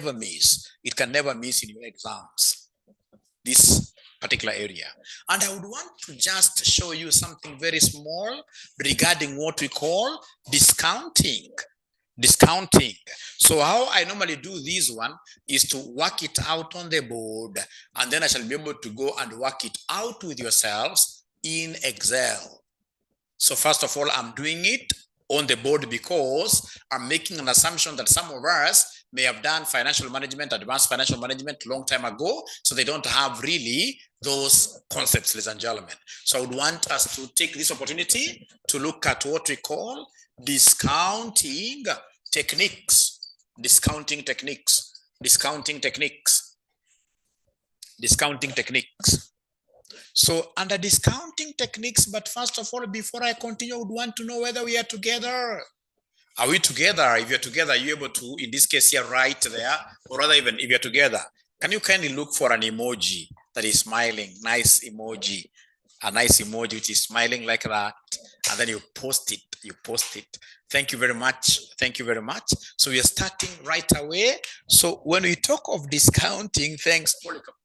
never miss. It can never miss in your exams, this particular area. And I would want to just show you something very small regarding what we call discounting. Discounting. So how I normally do this one is to work it out on the board, and then I shall be able to go and work it out with yourselves in Excel. So first of all, I'm doing it on the board because I'm making an assumption that some of us may have done financial management, advanced financial management long time ago, so they don't have really those concepts, ladies and gentlemen. So I would want us to take this opportunity to look at what we call discounting techniques. Discounting techniques. Discounting techniques. Discounting techniques. So under discounting techniques, but first of all, before I continue, I would want to know whether we are together. Are we together? If you're together, are you able to, in this case here, right there, or rather even if you're together, can you kindly look for an emoji that is smiling, nice emoji, a nice emoji which is smiling like that, and then you post it, Thank you very much. Thank you very much. So we are starting right away. So when we talk of discounting, thanks, Polycarp.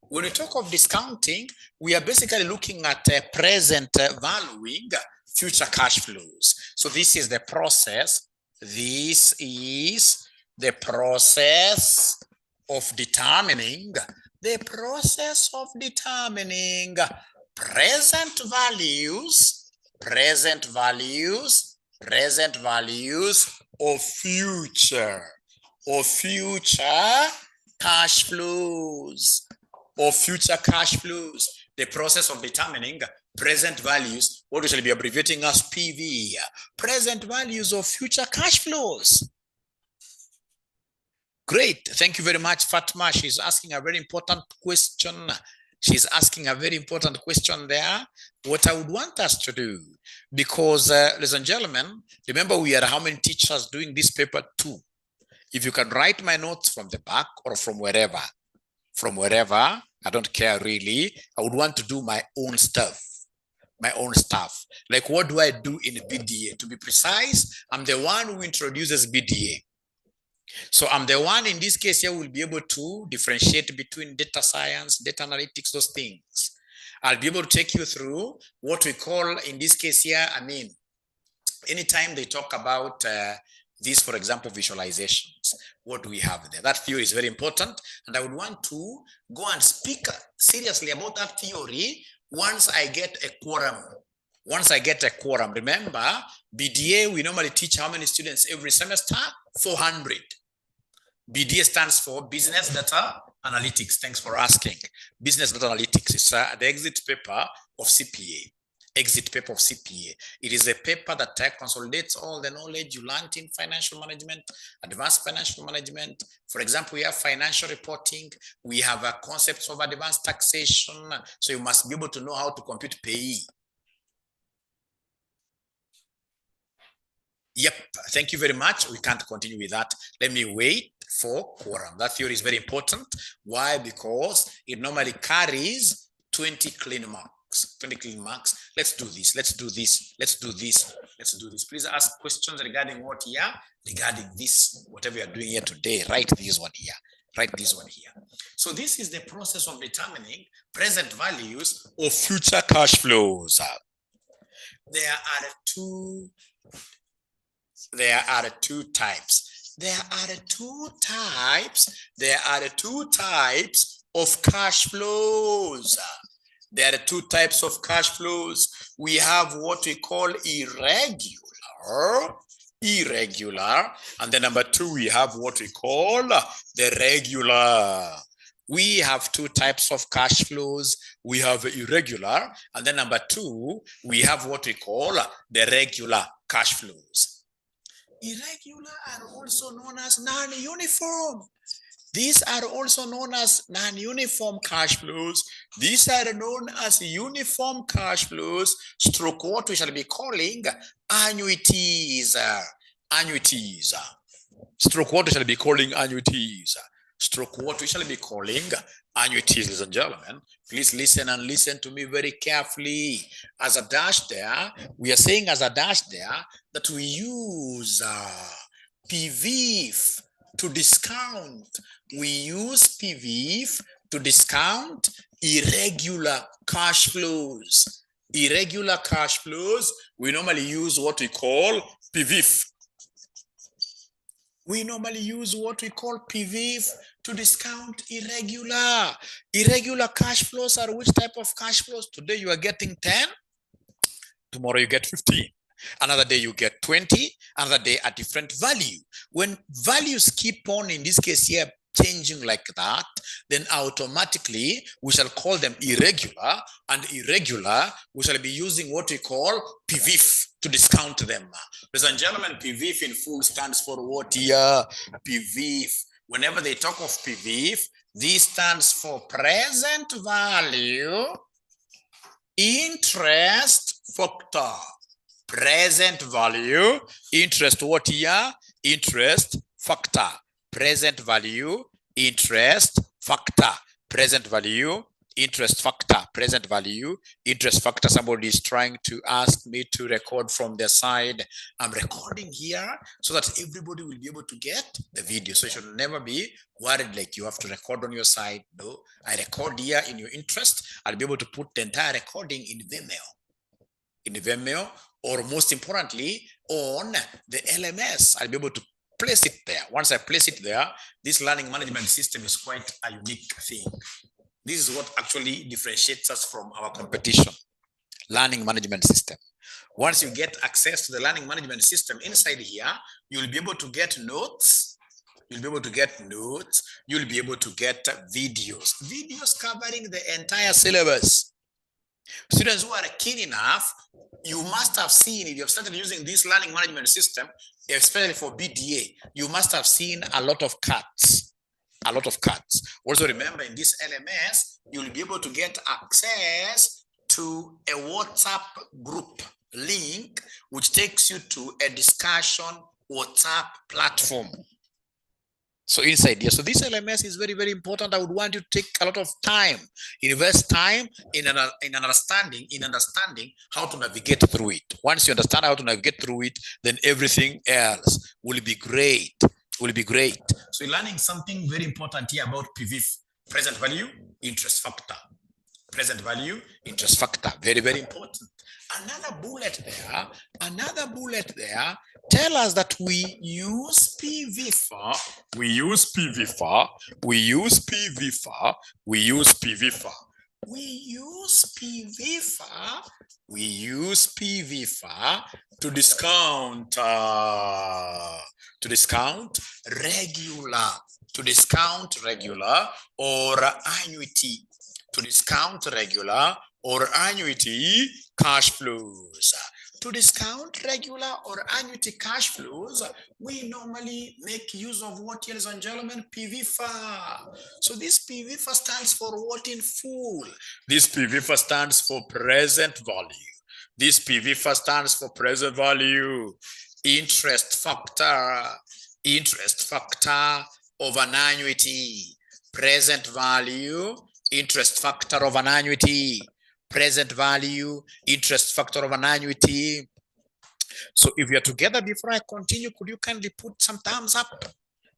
When we talk of discounting, we are basically looking at present valuing future cash flows. So this is the process. This is the process of determining present values of future cash flows. The process of determining present values, what we shall be abbreviating as PV, present values of future cash flows. Great, thank you very much, Fatma. She's asking a very important question. There. What I would want us to do, because, ladies and gentlemen, remember we are how many teachers doing this paper? 2. If you can write my notes from the back or from wherever, I don't care really. I would want to do my own stuff. Like what do I do in BDA? To be precise, I'm the one who introduces BDA. So I'm the one in this case here will be able to differentiate between data science, data analytics, those things. I'll be able to take you through what we call in this case here, anytime they talk about this, for example, visualizations, what do we have there? That theory is very important, and I would want to go and speak seriously about that theory once I get a quorum. Remember, BDA, we normally teach how many students every semester? 400. BDA stands for Business Data Analytics. Thanks for asking. Business Data Analytics is the exit paper of CPA. It is a paper that consolidates all the knowledge you learned in financial management, advanced financial management. For example, we have financial reporting. We have concepts of advanced taxation. So you must be able to know how to compute pay. Yep, thank you very much. We can't continue with that. Let me wait for quorum. That theory is very important. Why? Because it normally carries 20 clean marks. 20 clean marks. Let's do this. Please ask questions regarding what here? Regarding this, whatever you are doing here today. Write this one here. So this is the process of determining present values of future cash flows. There are two types. There are two types of cash flows. We have what we call irregular, and then number 2, we have what we call the regular. We have 2 types of cash flows. We have irregular, and then number 2, we have what we call the regular cash flows. Irregular are also known as non-uniform. These are also known as non-uniform cash flows. These are known as uniform cash flows, stroke what we shall be calling annuities. Ladies and gentlemen. Please listen and listen to me very carefully. As a dash there, we are saying as a dash there that we use PV to discount. We use PVF to discount irregular cash flows. Irregular cash flows, we normally use what we call PVF. We normally use what we call PVF to discount irregular cash flows. Are which type of cash flows? Today you are getting 10, tomorrow you get 15, another day you get 20, another day a different value. When values keep on, in this case here, changing like that, then automatically we shall call them irregular, and irregular we shall be using what we call PVF to discount them. Ladies and gentlemen, PVF in full stands for what here? PVF. Whenever they talk of PVF, this stands for present value interest factor. Present value interest, what here? Interest factor. Present value interest factor. Present value interest factor. Present value interest factor. Somebody is trying to ask me to record from their side. I'm recording here so that everybody will be able to get the video. So you should never be worried like you have to record on your side. No, I record here in your interest. I'll be able to put the entire recording in Vimeo, or most importantly on the LMS. I'll be able to place it there. Once I place it there, this learning management system is quite a unique thing. This is what actually differentiates us from our competition. Learning management system. Once you get access to the learning management system inside here, you'll be able to get notes. You'll be able to get notes. You'll be able to get videos. Videos covering the entire syllabus. Students who are keen enough, you must have seen, if you have started using this learning management system, especially for BDA, you must have seen a lot of cuts. A lot of cuts. Also remember, in this LMS, you'll be able to get access to a WhatsApp group link, which takes you to a discussion WhatsApp platform. So inside here, so this LMS is very, very important. I would want you to take a lot of time, invest time in understanding how to navigate through it. Once you understand how to navigate through it, then everything else will be great. So you're learning something very important here about PVF, present value interest factor. Present value interest factor, very, very important. Another bullet there tell us that we use PVF. We use PVF to discount regular or annuity. To discount regular or annuity cash flows. To discount regular or annuity cash flows, we normally make use of what, ladies and gentlemen? PVF. So this PVF stands for what in full? This PVF stands for present value. This PVF stands for present value interest factor of an annuity. Present value interest factor of an annuity. Present value interest factor of an annuity. So if you're together, before I continue, could you kindly put some thumbs up?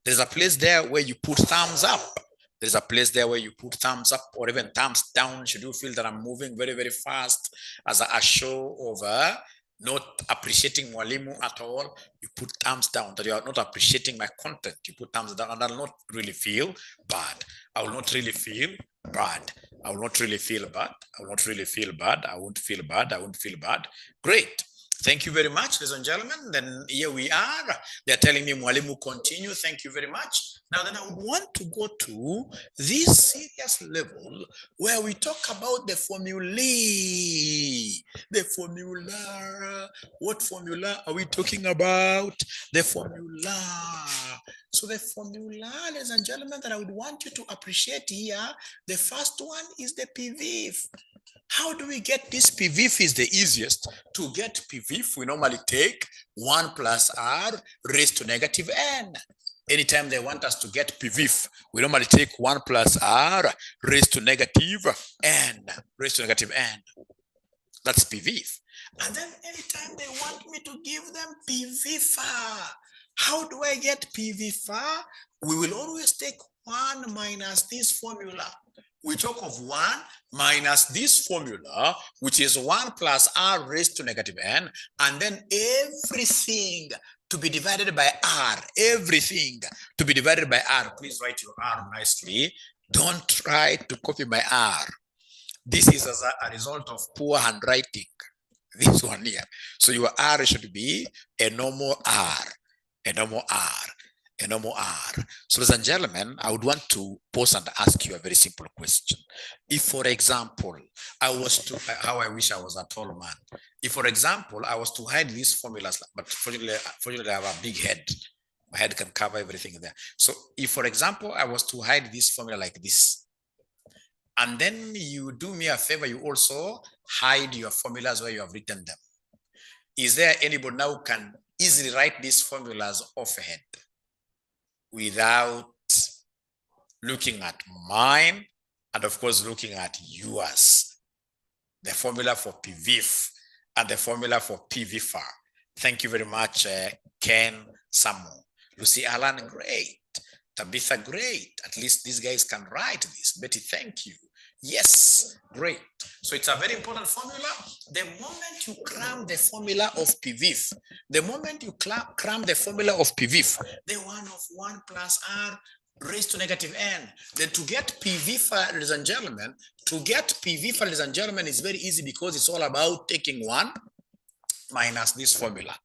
There's a place there where you put thumbs up. There's a place there where you put thumbs up or even thumbs down. Should you feel that I'm moving very, very fast as a show of not appreciating Mwalimu at all, you put thumbs down. That you are not appreciating my content, you put thumbs down, and I'll not really feel bad. I will not really feel bad. I will not really feel bad. I will not really feel bad. I won't feel bad. I won't feel bad. Great. Thank you very much, ladies and gentlemen. Then here we are. They're telling me, Mwalimu, continue. Thank you very much. Now then, I would want to go to this serious level where we talk about the formulae. The formula. What formula are we talking about? The formula. So the formula, ladies and gentlemen, that I would want you to appreciate here, the first one is the PVF. How do we get this? PVF is the easiest. To get PVF, we normally take 1 plus r raised to negative n. Anytime they want us to get PVF, we normally take 1 plus r raised to negative n. That's PVF. And then anytime they want me to give them PVF, How do I get PV far? We will always take 1 minus this formula. We talk of 1 minus this formula, which is 1 plus r raised to negative n, and then everything to be divided by r, everything to be divided by r. Please write your r nicely. Don't try to copy my r. This is as a result of poor handwriting, this one here. So your r should be a normal r, a normal r, a normal r. So ladies and gentlemen, I would want to pause and ask you a very simple question. If, for example, I was to, how I wish I was a tall man. If, for example, I was to hide these formulas, but fortunately I have a big head. My head can cover everything there. So if, for example, I was to hide this formula like this, and then you do me a favor, you also hide your formulas where you have written them. Is there anybody now who can easily write these formulas offhand without looking at mine and of course looking at yours? The formula for PVF and the formula for PVFAR. Thank you very much, Ken, Samuel, Lucy Alan, great. Tabitha, great. At least these guys can write this. Betty, thank you. Yes, great. So it's a very important formula. The moment you cram the formula of PVF, the moment you cram the formula of PVF, the one of 1 plus r raised to negative n, then to get PVF, ladies and gentlemen, ladies and gentlemen, is very easy because it's all about taking 1 minus this formula.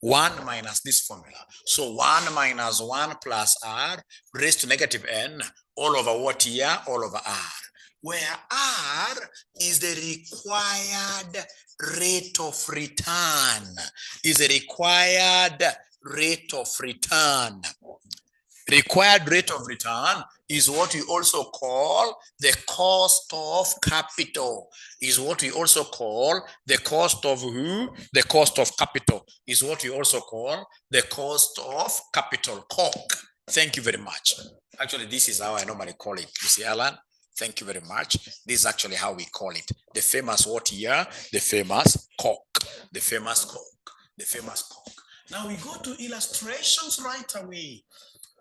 1 minus this formula. So 1 minus 1 plus r raised to negative n, all over what here? All over r. Where r is the required rate of return. Is the required rate of return. Required rate of return is what we also call the cost of capital. Is what we also call the cost of who? The cost of capital is what we also call the cost of capital, COC. Thank you very much. Actually, this is how I normally call it. You see, Alan? Thank you very much. This is actually how we call it. The famous what here? The famous COC. The famous COC. The famous COC. Now we go to illustrations right away.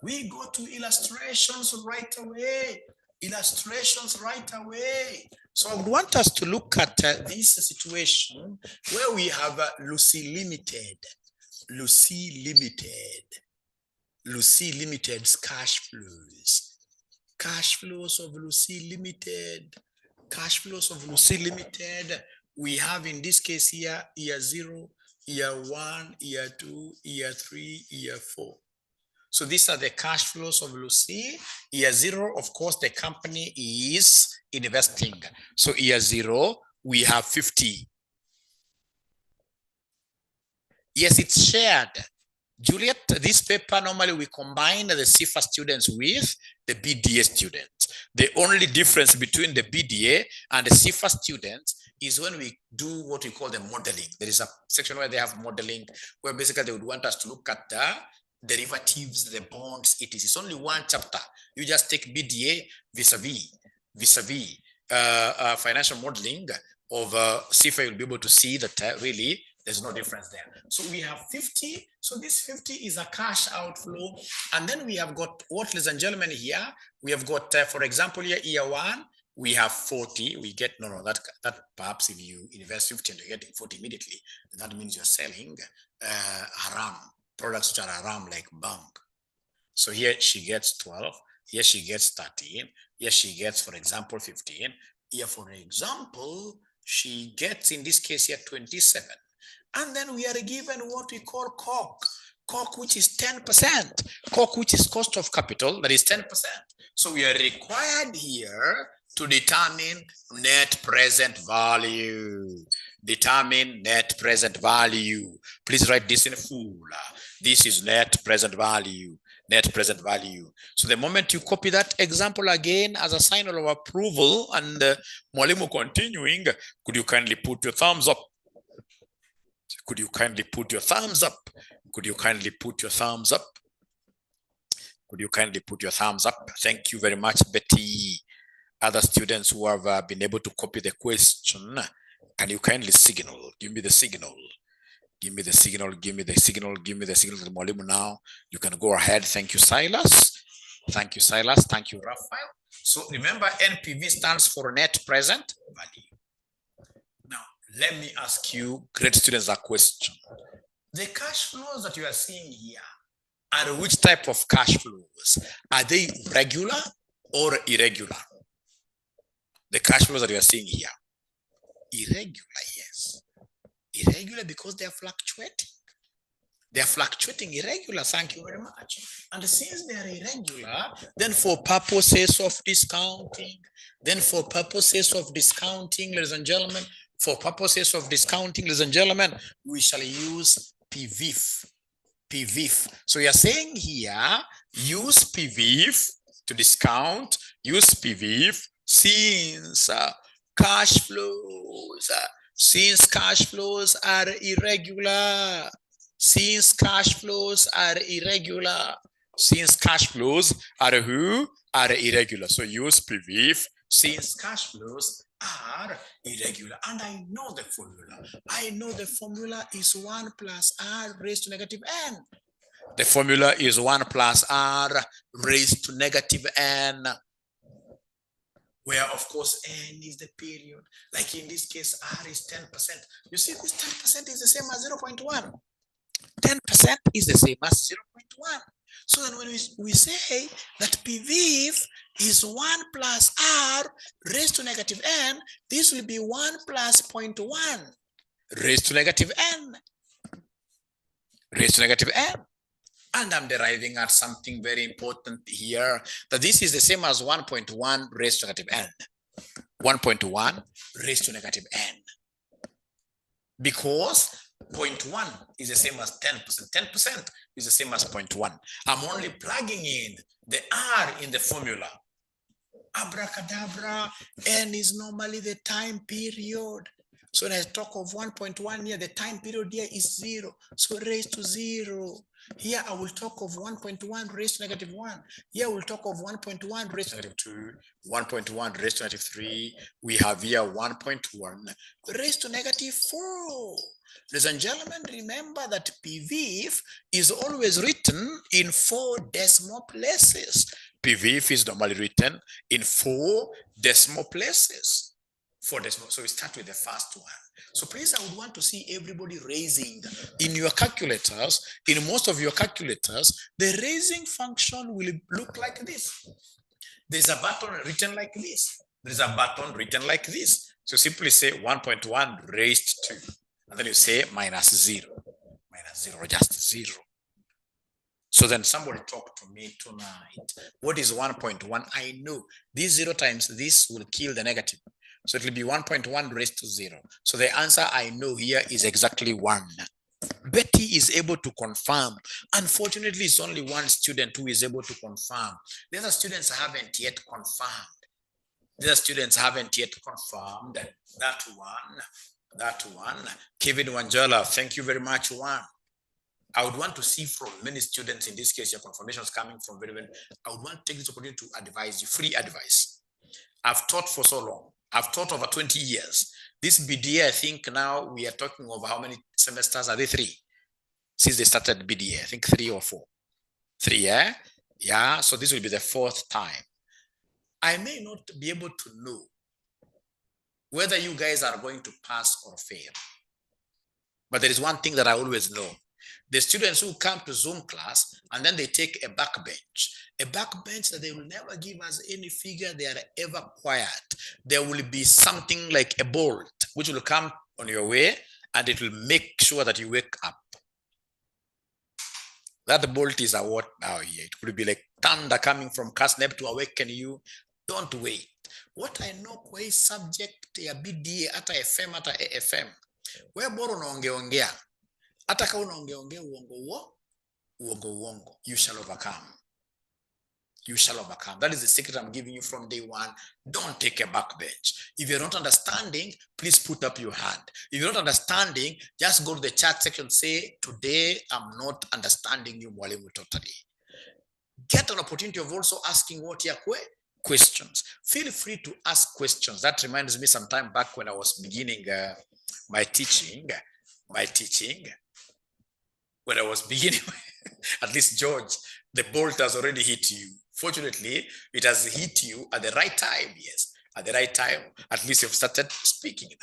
We go to illustrations right away. Illustrations right away. So I would want us to look at this situation where we have Lucy Limited. Lucy Limited. Lucy Limited's cash flows. Cash flows of Lucy Limited. Cash flows of Lucy Limited. We have in this case here, year 0, year 1, year 2, year 3, year 4. So these are the cash flows of Lucy. Year 0, of course, the company is investing. So year 0, we have 50. Yes, it's shared. Juliet, this paper, normally we combine the CIFA students with the BDA students. The only difference between the BDA and the CIFA students is when we do what we call the modeling. There is a section where they have modeling, where basically they would want us to look at the derivatives, the bonds, it's only one chapter. You just take BDA vis-a-vis financial modeling of CIFA, you'll be able to see that really there's no difference there. So we have 50. So this 50 is a cash outflow. And then we have got what, ladies and gentlemen, here, we have got, for example, here, year 1, we have 40. We get, that perhaps if you invest 50 and you're getting 40 immediately, that means you're selling haram, products which are haram like bank. So here she gets 12. Here she gets 13. Here she gets, for example, 15. Here, for example, she gets, in this case here, 27. And then we are given what we call COC. COC, which is 10%. COC, which is cost of capital, that is 10%. So we are required here to determine net present value. Determine net present value. Please write this in full. This is net present value. Net present value. So the moment you copy that example again as a sign of approval, and Mwalimu continuing, could you kindly put your thumbs up? Could you kindly put your thumbs up? Could you kindly put your thumbs up? Could you kindly put your thumbs up? Thank you very much, Betty. Other students who have been able to copy the question, can you kindly signal? Give me the signal. Give me the signal, give me the signal, give me the signal. Mwalimu now. You can go ahead. Thank you, Silas. Thank you, Silas. Thank you, Raphael. So remember, NPV stands for net present value. Now, let me ask you, great students, a question. The cash flows that you are seeing here are which type of cash flows? Are they regular or irregular? The cash flows that you are seeing here. Irregular, yes. Irregular because they are fluctuating. They are fluctuating irregular, thank you very much. And since they are irregular, then for purposes of discounting, ladies and gentlemen, we shall use PVIF. PVIF. So you're saying here, use PVIF to discount, use PVIF since cash flows are irregular. Since cash flows are irregular. So use PVIF since cash flows are irregular. And I know the formula is 1 plus r raised to negative n. The formula is 1 plus r raised to negative n, where of course n is the period. Like in this case, r is 10%. You see, this 10% is the same as 0.1. 10% is the same as 0.1. So then when we say that PVIF is 1 plus r raised to negative n, this will be 1 plus 0.1 raised to negative n. And I'm deriving at something very important here, that this is the same as 1.1 raised to negative n. 1.1 raised to negative n. Because 0.1 is the same as 10%. 10% is the same as 0.1. I'm only plugging in the r in the formula. Abracadabra, n is normally the time period. So when I talk of 1.1 here, the time period here is 0. So raised to 0. Here I will talk of 1.1 raised to negative 1. Here we'll talk of 1.1 raised to negative 2, 1.1 raised to negative 3. We have here 1.1 raised to negative 4. Ladies and gentlemen, remember that PVIF is always written in 4 decimal places. PVIF is normally written in 4 decimal places. 4 decimal. So we start with the first one. So please, I would want to see everybody raising in your calculators. In most of your calculators, the raising function will look like this. There's a button written like this. There's a button written like this. So simply say 1.1 raised to, and then you say minus 0. Minus 0, just 0. So then somebody talk to me tonight. What is 1.1? I know this 0 times this will kill the negative. So it will be 1.1 raised to 0. So the answer I know here is exactly 1. Betty is able to confirm. Unfortunately, it's only one student who is able to confirm. The other students haven't yet confirmed. That one. Kevin Wanjala, thank you very much, one. I would want to see from many students, in this case, your confirmation is coming from very well. I would want to take this opportunity to advise you, free advice. I've taught for so long. I've taught over 20 years. This BDA, I think now we are talking over how many semesters are they? 3. Since they started BDA, I think 3 or 4. 3, yeah? Yeah, so this will be the 4th time. I may not be able to know whether you guys are going to pass or fail. But there is one thing that I always know. The students who come to Zoom class and then they take a backbench that they will never give us any figure they are ever quiet. There will be something like a bolt which will come on your way and it will make sure that you wake up. That bolt is a what now here? It could be like thunder coming from Casneb to awaken you. Don't wait. What I know kwa hii subject ya BDA hata FM hata AFM. Wewe bora unaongeongea. Hata kama unaongeongea uongo, you shall overcome. You shall overcome. That is the secret I'm giving you from day one. Don't take a backbench. If you're not understanding, please put up your hand. If you're not understanding, just go to the chat section, say, today I'm not understanding you, mwalimu, totally. Get an opportunity of also asking what your questions. Feel free to ask questions. That reminds me some time back when I was beginning my teaching. when I was beginning, at least George, the bolt has already hit you. Fortunately, it has hit you at the right time. Yes, at the right time. At least you've started speaking now.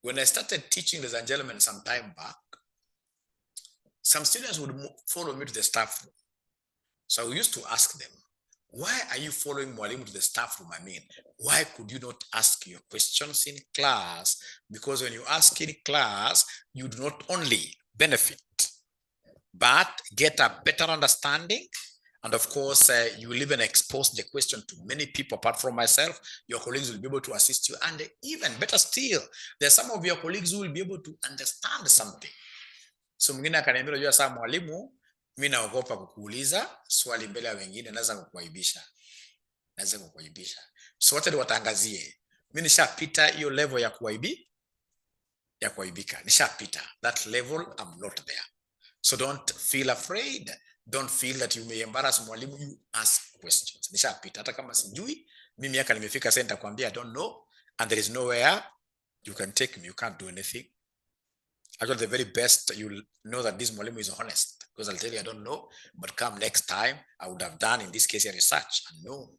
When I started teaching, ladies and gentlemen, some time back, some students would follow me to the staff room. So I used to ask them, why are you following Mwalimu to the staff room? I mean, why could you not ask your questions in class? Because when you ask in class, you do not only benefit, but get a better understanding. And of course, you will even expose the question to many people apart from myself. Your colleagues will be able to assist you. And even better still, there's some of your colleagues who will be able to understand something. So mwingine akaniambia, unajua saa mwalimu, mimi naogopa kukuuliza swali mbele ya wengine, naweza kukuaibisha. So wacha niwatangazie. Mimi nishapita hiyo level ya kuaibika. Nishapita. That level, I'm not there. So don't feel afraid. Don't feel that you may embarrass mwalimu. You ask questions. Nishapita. Hata kama sijui, mimi miaka nimefika sasa nitakwambia I don't know, and there is nowhere you can take me. You can't do anything. Actually, the very best, you'll know that this mwalimu is honest, because I'll tell you I don't know, but come next time, I would have done, in this case, a research and known.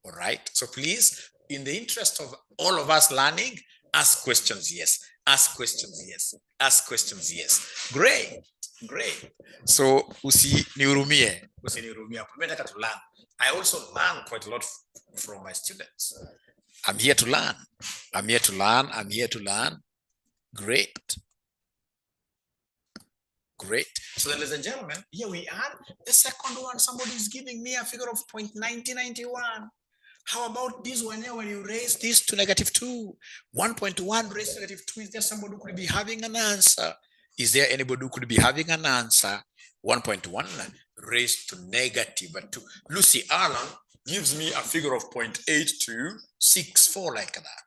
All right. So please, in the interest of all of us learning, ask questions. Yes. Ask questions. Yes. Ask questions. Yes. Great. Great. So usinihurumie. To learn. I also learn quite a lot from my students. I'm here to learn. I'm here to learn. I'm here to learn. Great. Great. So then, ladies and gentlemen, here we are. The second one, somebody is giving me a figure of 0.9091. How about this one here when you raise this to -2? 1.1 raised to -2. Is there somebody who could be having an answer? Is there anybody who could be having an answer? 1.1 raised to -2. Lucy Allen gives me a figure of 0.8264 like that.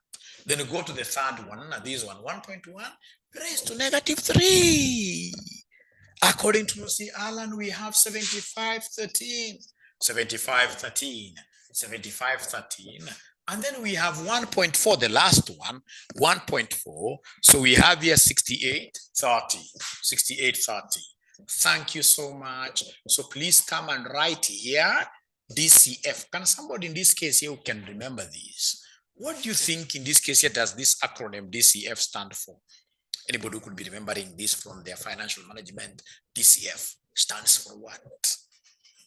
Then you go to the third one, this one, 1.1 raised to -3. According to Lucy Allen, we have 7513, 7513, 7513. And then we have 1.4, the last one, 1.4. So we have here 6830, 6830. Thank you so much. So please come and write here, DCF. Can somebody in this case here who can remember this? What do you think in this case here does this acronym DCF stand for? Anybody who could be remembering this from their financial management? DCF stands for what?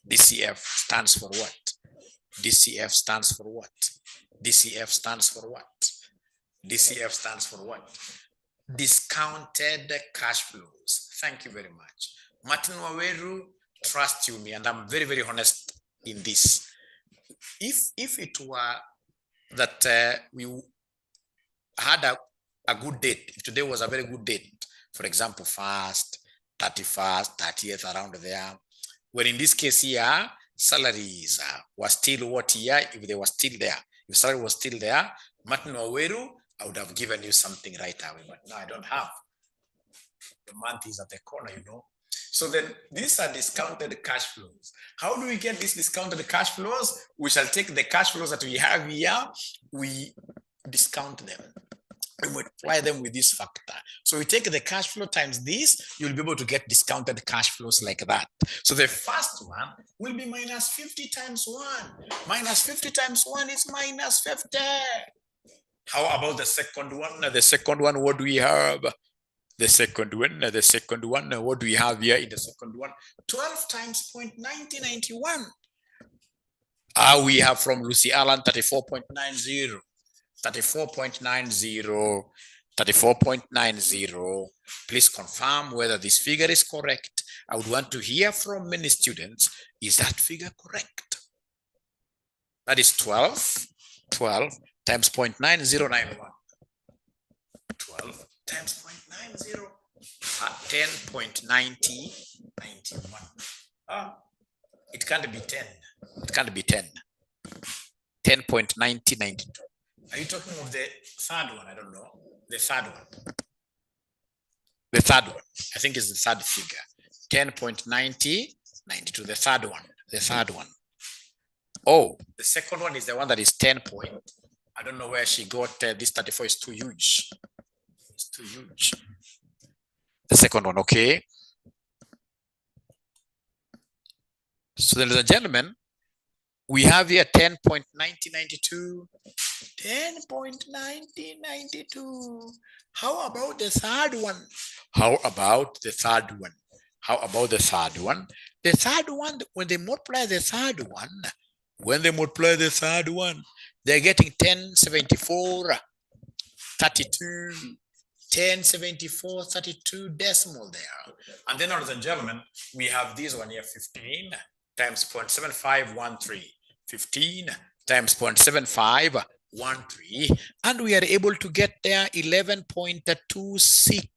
DCF stands for what? DCF stands for what? DCF stands for what? DCF stands for what? Discounted cash flows. Thank you very much. Martin Waweru, trust you me, and I'm very, very honest in this. If it were that we had a good date, if today was a very good date, for example, 1st, 31st, 30th, around there, when in this case here, salaries were still what year, if they were still there, if salary was still there, Martin Waweru, I would have given you something right away, but now I don't have. The month is at the corner, you know. So then these are discounted cash flows. How do we get these discounted cash flows? We shall take the cash flows that we have here, we discount them. We multiply them with this factor. So we take the cash flow times this, you'll be able to get discounted cash flows like that. So the first one will be -50 times 1. -50 times 1 is -50. How about the second one? The second one, what do we have? The second one, what do we have here in the second one? 12 times 0.9091. We have from Lucy Allen 34.90. 34.90, 34.90. Please confirm whether this figure is correct. I would want to hear from many students. Is that figure correct? That is 12 times 0.9091. 12 times 0.90, 10.9091. It can't be 10. It can't be 10. 10.9092. Are you talking of the third one? I don't know. The third one. The third one. I think it's the third figure. 10.9092. The third one. The third one. Oh, the second one is the one that is 10 point. I don't know where she got this 34 is too huge. It's too huge. The second one, okay. So ladies and gentlemen, we have here 10.9092, 10.9092. How about the third one? How about the third one? How about the third one? The third one, when they multiply the third one, they're getting 1074, 32, 1074, 32 decimal there. And then, ladies and gentlemen, we have this one here, 15 times 0.7513. 15 times 0.7513. And we are able to get there 11.2695.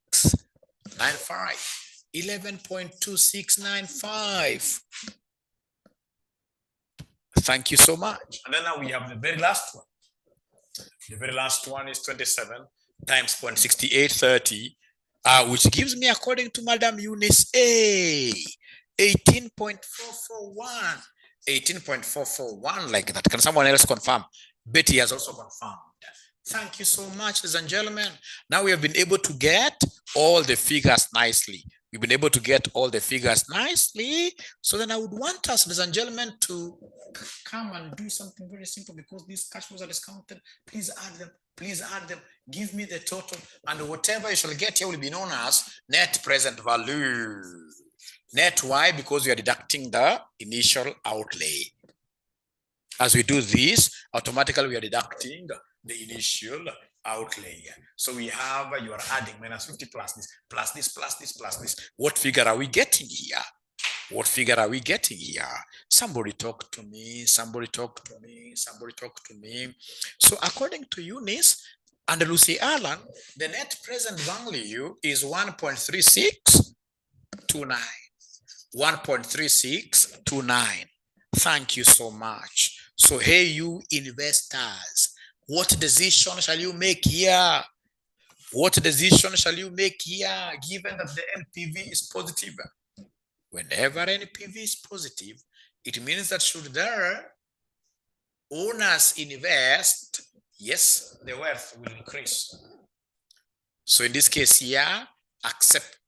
11.2695. Thank you so much. And then now we have the very last one. The very last one is 27 times 0.6830, which gives me, according to Madam Eunice, 18.441. 18.441, like that. Can someone else confirm? Betty has also confirmed. Thank you so much, ladies and gentlemen. Now we have been able to get all the figures nicely. We've been able to get all the figures nicely. So then I would want us, ladies and gentlemen, to come and do something very simple, because these cash flows are discounted. Please add them. Please add them. Give me the total, and whatever you shall get here will be known as net present value. Net, why? Because we are deducting the initial outlay. As we do this, automatically we are deducting the initial outlay. So we have, you are adding minus 50 plus this, plus this, plus this, plus this. What figure are we getting here? What figure are we getting here? Somebody talk to me. Somebody talk to me. Somebody talk to me. So according to Eunice and Lucy Allen, the net present value is 1.3629. 1.3629. Thank you so much. So hey, you investors, what decision shall you make here? What decision shall you make here, given that the NPV is positive? Whenever NPV is positive, it means that should their owners invest, yes, the wealth will increase. So in this case here, accept.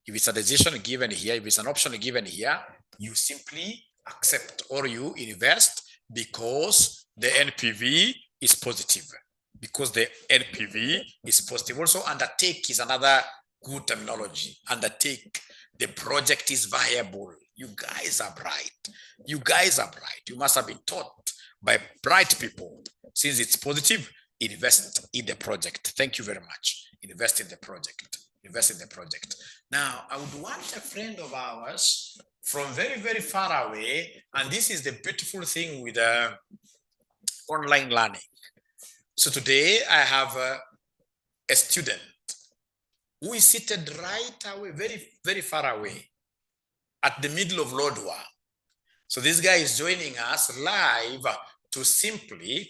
If it's a decision given here, if it's an option given here, you simply accept, or you invest because the NPV is positive. Because the NPV is positive. Also, undertake is another good terminology. Undertake. The project is viable. You guys are bright. You guys are bright. You must have been taught by bright people. Since it's positive, invest in the project. Thank you very much. Invest in the project. Invest in the project. Now, I would want a friend of ours from very, very far away, and this is the beautiful thing with online learning. So today I have a student who is seated right away, very, very far away, at the middle of Lodwar. So this guy is joining us live to simply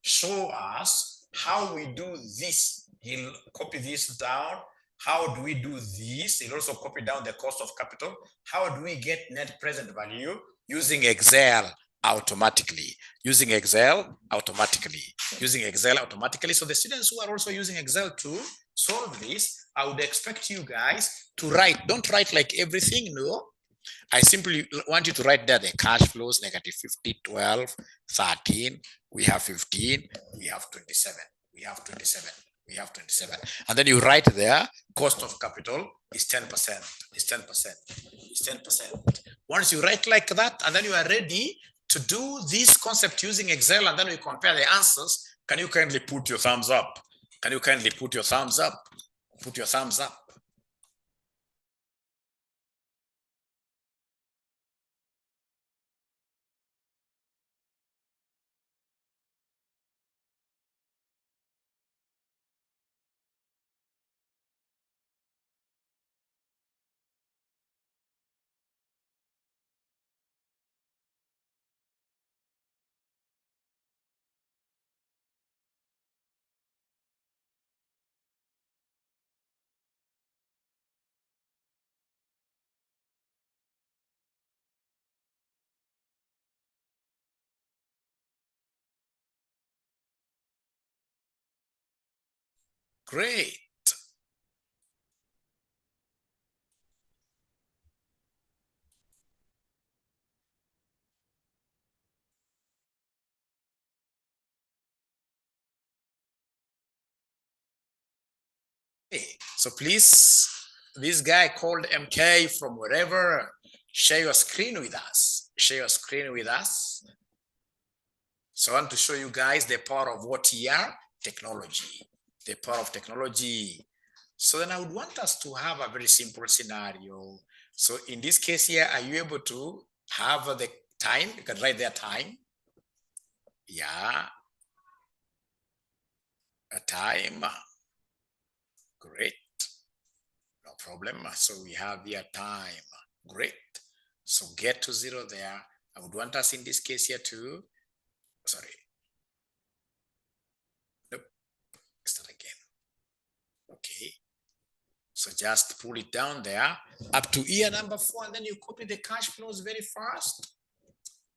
show us how we do this. He'll copy this down. How do we do this? He'll also copy down the cost of capital. How do we get net present value? Using Excel automatically. Using Excel automatically. Using Excel automatically. So the students who are also using Excel to solve this, I would expect you guys to write. Don't write like everything, no. I simply want you to write there the cash flows, negative 50, 12, 13. We have 15. We have 27. We have 27. We have 27. And then you write there, cost of capital is 10%. Is 10%. Is 10%. Once you write like that, and then you are ready to do this concept using Excel, and then we compare the answers, can you kindly put your thumbs up? Can you kindly put your thumbs up? Put your thumbs up. Great. So please, this guy called MK from wherever, share your screen with us. Share your screen with us. So I want to show you guys the power of what here? Technology. The power of technology. So then I would want us to have a very simple scenario. So in this case here, are you able to have the time? You can write their time. Yeah. A time. Great. No problem. So we have here time. Great. So get to 0 there. I would want us in this case here to, sorry. Nope. Start again. Okay. So just pull it down there up to year number 4, and then you copy the cash flows very fast.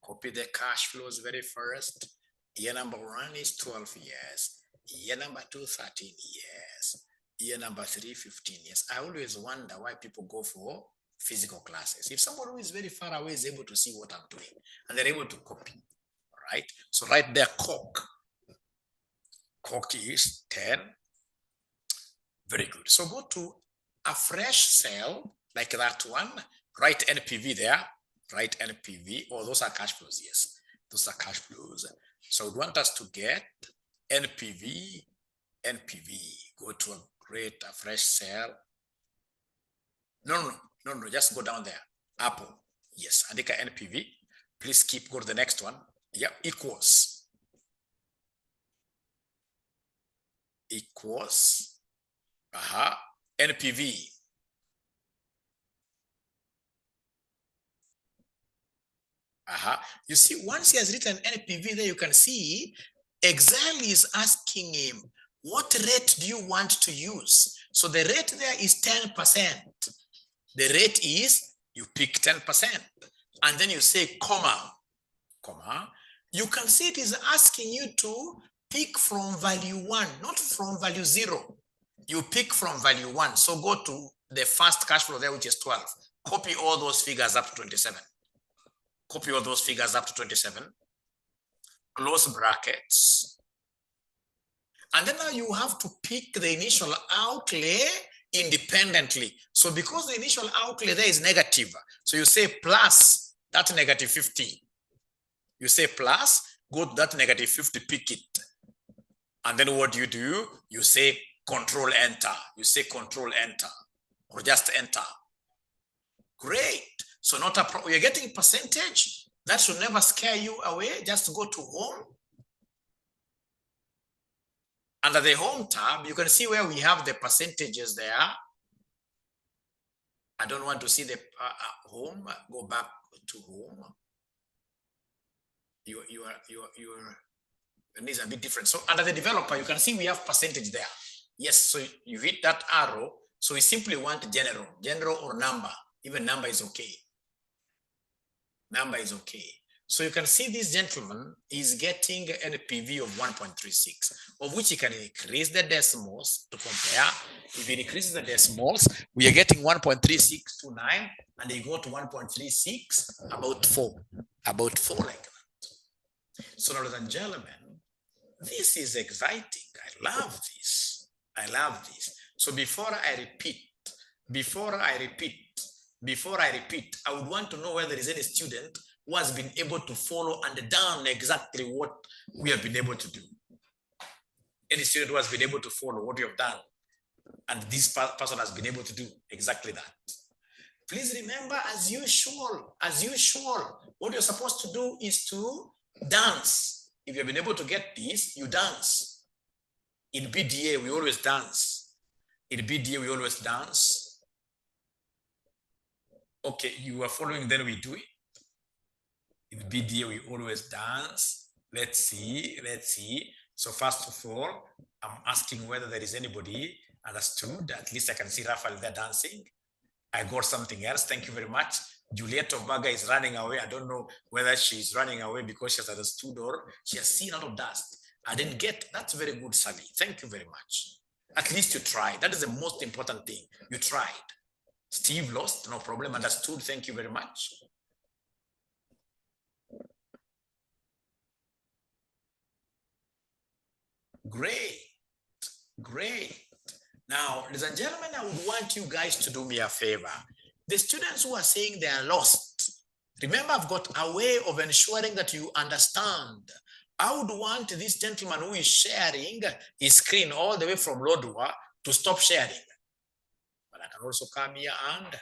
Copy the cash flows very first. Year number 1 is 12 years. Year number 2, 13 years. Year number 3, 15 years. I always wonder why people go for physical classes. If someone who is very far away is able to see what I'm doing and they're able to copy, all right? So right there, Coke. Coke is 10. Very good. So go to a fresh cell like that one. Write NPV there. Write NPV. Oh, those are cash flows. Yes, those are cash flows. So we want us to get NPV. Go to a fresh cell. No. Just go down there. Apple. Yes, andika NPV. Please go to the next one. Yeah, equals. NPV. You see, once he has written NPV there, you can see Excel is asking him, what rate do you want to use? So the rate there is 10%. The rate is, you pick 10%. And then you say, comma. You can see it is asking you to pick from value 1, not from value 0. You pick from value 1. So go to the first cash flow there, which is 12. Copy all those figures up to 27. Copy all those figures up to 27. Close brackets. And then now you have to pick the initial outlay independently. So because the initial outlay there is negative, so you say plus that negative 50. You say plus, go to that negative 50, pick it. And then what do? You say control enter. You say control enter or just enter. Great. So not a problem. You're getting percentage. That should never scare you away. Just go to home. Under the home tab, you can see where we have the percentages there. I don't want to see the home. Go back to home. Your needs are a bit different. So under the developer, you can see we have percentage there. Yes, so you hit that arrow. So we simply want general or number. Even number is okay. Number is okay. So you can see this gentleman is getting an NPV of 1.36, of which he can increase the decimals to compare. If he increases the decimals, we are getting 1.3629, and they go to 1.36, about 4 like that. So, ladies and gentlemen, this is exciting. I love this. So before I repeat, I would want to know whether there is any student who has been able to follow and done exactly what we have been able to do. Any student who has been able to follow what we have done, and this person has been able to do exactly that. Please remember, as usual, what you're supposed to do is to dance. If you've been able to get this, you dance. In BDA, we always dance. Okay, you are following, then we do it. In BDA, we always dance. Let's see. So first of all, I'm asking whether there is anybody understood. At least I can see Rafael there dancing. I got something else. Thank you very much. Juliet Obaga is running away. I don't know whether she's running away because she has understood or she has seen a lot of dust. I didn't get. That's very good, Sally. Thank you very much. At least you tried. That is the most important thing. You tried. Steve lost, no problem. Understood. Thank you very much. Great. Now, ladies and gentlemen, I would want you guys to do me a favor. The students who are saying they are lost, remember, I've got a way of ensuring that you understand. I would want this gentleman who is sharing his screen all the way from Lodwar to stop sharing. But I can also come here and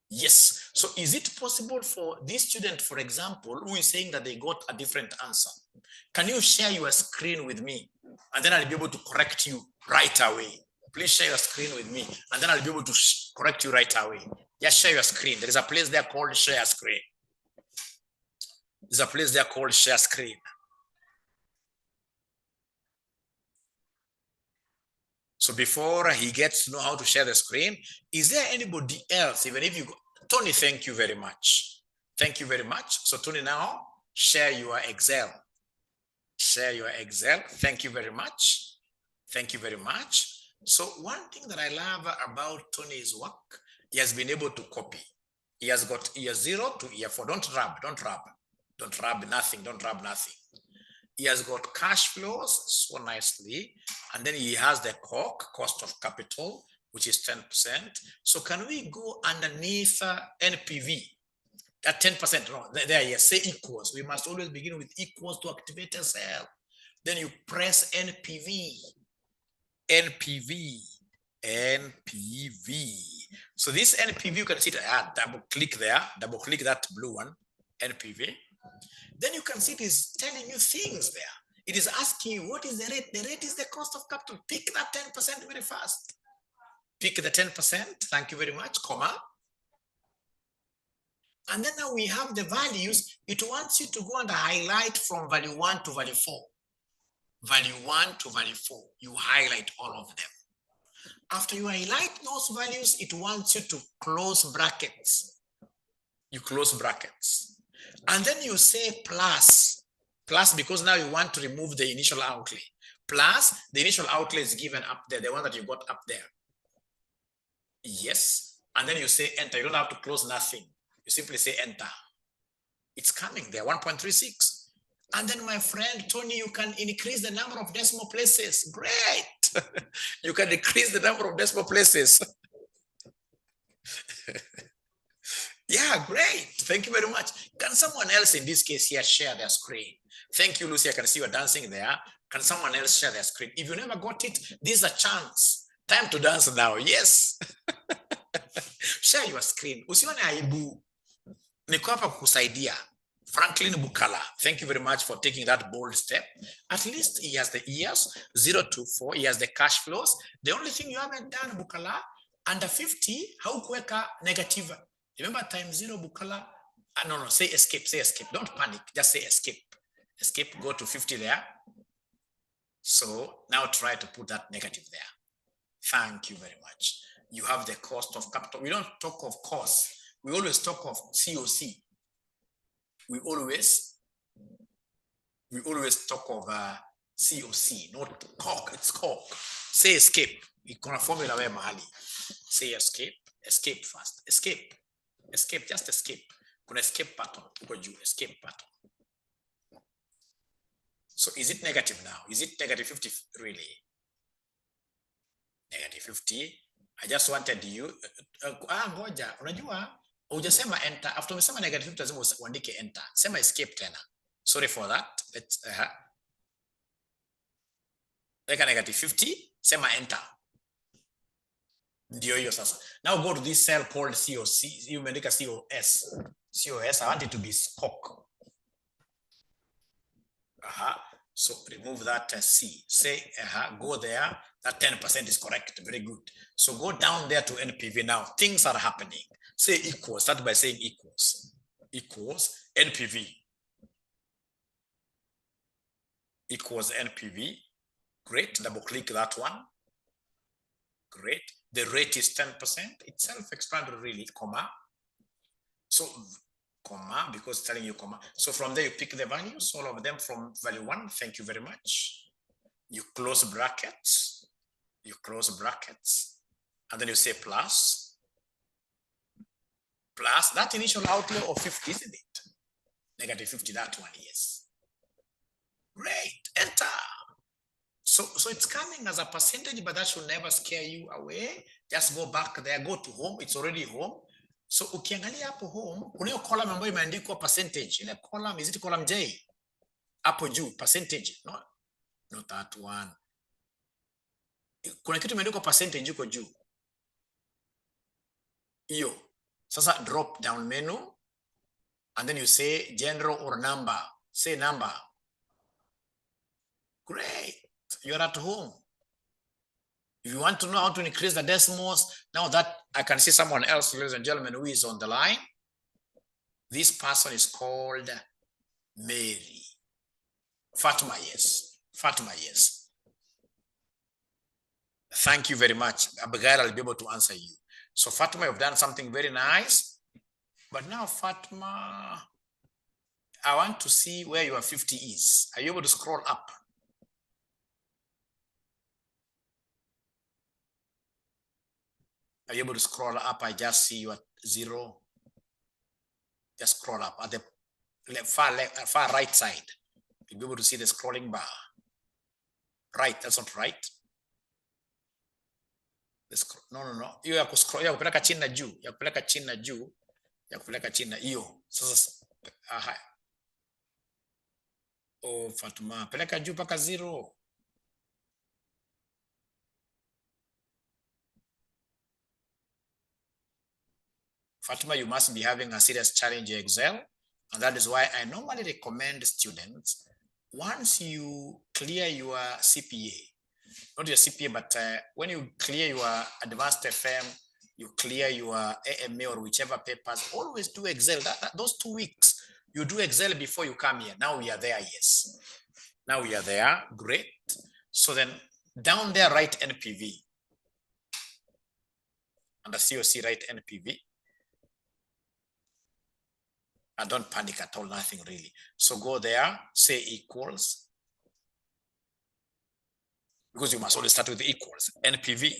yes. So is it possible for this student, for example, who is saying that they got a different answer? Can you share your screen with me? And then I'll be able to correct you right away. Please share your screen with me. And then I'll be able to correct you right away. Just share your screen. There is a place there called share screen. There's a place there called share screen. So before he gets to know how to share the screen, is there anybody else, even if you go, Tony, thank you very much. Thank you very much. So Tony, now share your Excel. Share your Excel. Thank you very much. Thank you very much. So one thing that I love about Tony's work, he has been able to copy. He has got year 0 to year 4. Don't rub nothing. Don't rub nothing. He has got cash flows so nicely. And then he has the cost of capital, which is 10%. So can we go underneath NPV? That 10%, no, there, yes, say equals. We must always begin with equals to activate a cell. Then you press NPV. So this NPV, you can see it, double click there, double click that blue one, NPV. Then you can see it is telling you things there. It is asking you, what is the rate? The rate is the cost of capital. Pick that 10% very fast. Pick the 10%. Thank you very much, comma. And then now we have the values. It wants you to go and highlight from value 1 to value 4. Value 1 to value 4. You highlight all of them. After you highlight those values, it wants you to close brackets. You close brackets. And then you say plus. Plus because now you want to remove the initial outlay. Plus the initial outlay is given up there, the one that you got up there. Yes. And then you say enter. You don't have to close nothing. You simply say enter. It's coming there, 1.36. And then my friend Tony, you can increase the number of decimal places. Great. You can increase the number of decimal places. Yeah, great. Thank you very much. Can someone else in this case here share their screen? Thank you, Lucy. I can see you're dancing there. Can someone else share their screen? If you never got it, this is a chance. Time to dance now. Yes. Share your screen. Usione aibu. Niko hapa kukusaidia. Franklin Bukala, thank you very much for taking that bold step. At least he has the years, 0 to 4. He has the cash flows. The only thing you haven't done, Bukala, under 50, haukuweka negative. Remember time 0, Bukala? No, say escape, say escape. Don't panic, just say escape. Escape, go to 50 there. So now try to put that negative there. Thank you very much. You have the cost of capital. We don't talk of cost. We always talk of COC. We always talk of COC, not cock, it's cock. Say escape. Ikona formula where mahali. Say escape, escape fast. Escape, escape, just escape. Kuna escape button, escape button. So is it negative now? Is it negative 50 really? Negative 50. I just wanted you, ngoja, unajua, ujasema enter. After umesema negative 50, lazima uandike enter. Sema escape tena. Sorry for that. Let's, like a negative 50, sema enter. Ndio hiyo sasa. Now go to this cell called COC. You make a COS. COS, I want it to be SCOC. So remove that C. Say, go there. That 10% is correct. Very good. So go down there to NPV now. Things are happening. Say equals. Start by saying equals. Equals NPV. Equals NPV. Great. Double click that one. Great. The rate is 10%. It's self-explanatory really, comma. So, comma, because it's telling you comma. So from there you pick the values, all of them from value 1. Thank you very much. You close brackets. You close brackets. And then you say plus. Plus that initial outlay of 50, isn't it? Negative 50, that one, yes. Great. Enter. So it's coming as a percentage, but that should never scare you away. Just go back there, go to home. It's already home. So ukiangalia hapo home, kuna hiyo column ambayo imeandikwa percentage. Ile column, is it column J? Hapo juu, percentage. No, not that one. Kuna kitu imeandikwa percentage huko juu. Hiyo. Sasa drop down menu. And then you say general or number. Say number. Great. You're at home. If you want to know how to increase the decimals, now that I can see someone else, ladies and gentlemen, who is on the line. This person is called Mary. Fatima, yes. Fatima, yes. Thank you very much. Abigail, I'll be able to answer you. So Fatima, you've done something very nice. But now, Fatima, I want to see where your 50 is. Are you able to scroll up? Are you able to scroll up? I just see you at 0. Just scroll up at the far right side. You'll be able to see the scrolling bar. Right, that's not right. No. You have to scroll. You have to peleka chini na juu. You have to peleka chini na juu. You have to peleka chini na hiyo. Sasa oh, Fatuma, peleka juu paka 0. Fatima, you must be having a serious challenge in Excel. And that is why I normally recommend students, once you clear your CPA, not your CPA, but when you clear your advanced FM, you clear your AMA or whichever papers, always do Excel. Those 2 weeks, you do Excel before you come here. Now we are there, yes. Now we are there, great. So then down there, write NPV. Under COC, write NPV. And don't panic at all, nothing really. So go there, say equals. Because you must always start with equals. NPV.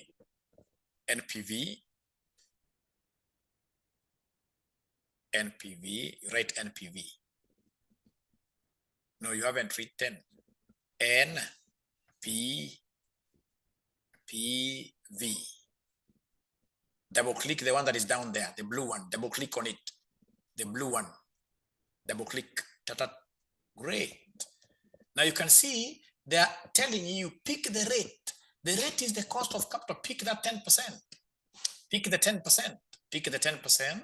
You write NPV. No, you haven't written. NPV. Double click the one that is down there, the blue one. Double click on it. The blue one. Double click. Great. Now you can see they are telling you pick the rate. The rate is the cost of capital. Pick that 10%. Pick the 10%. Pick the 10%.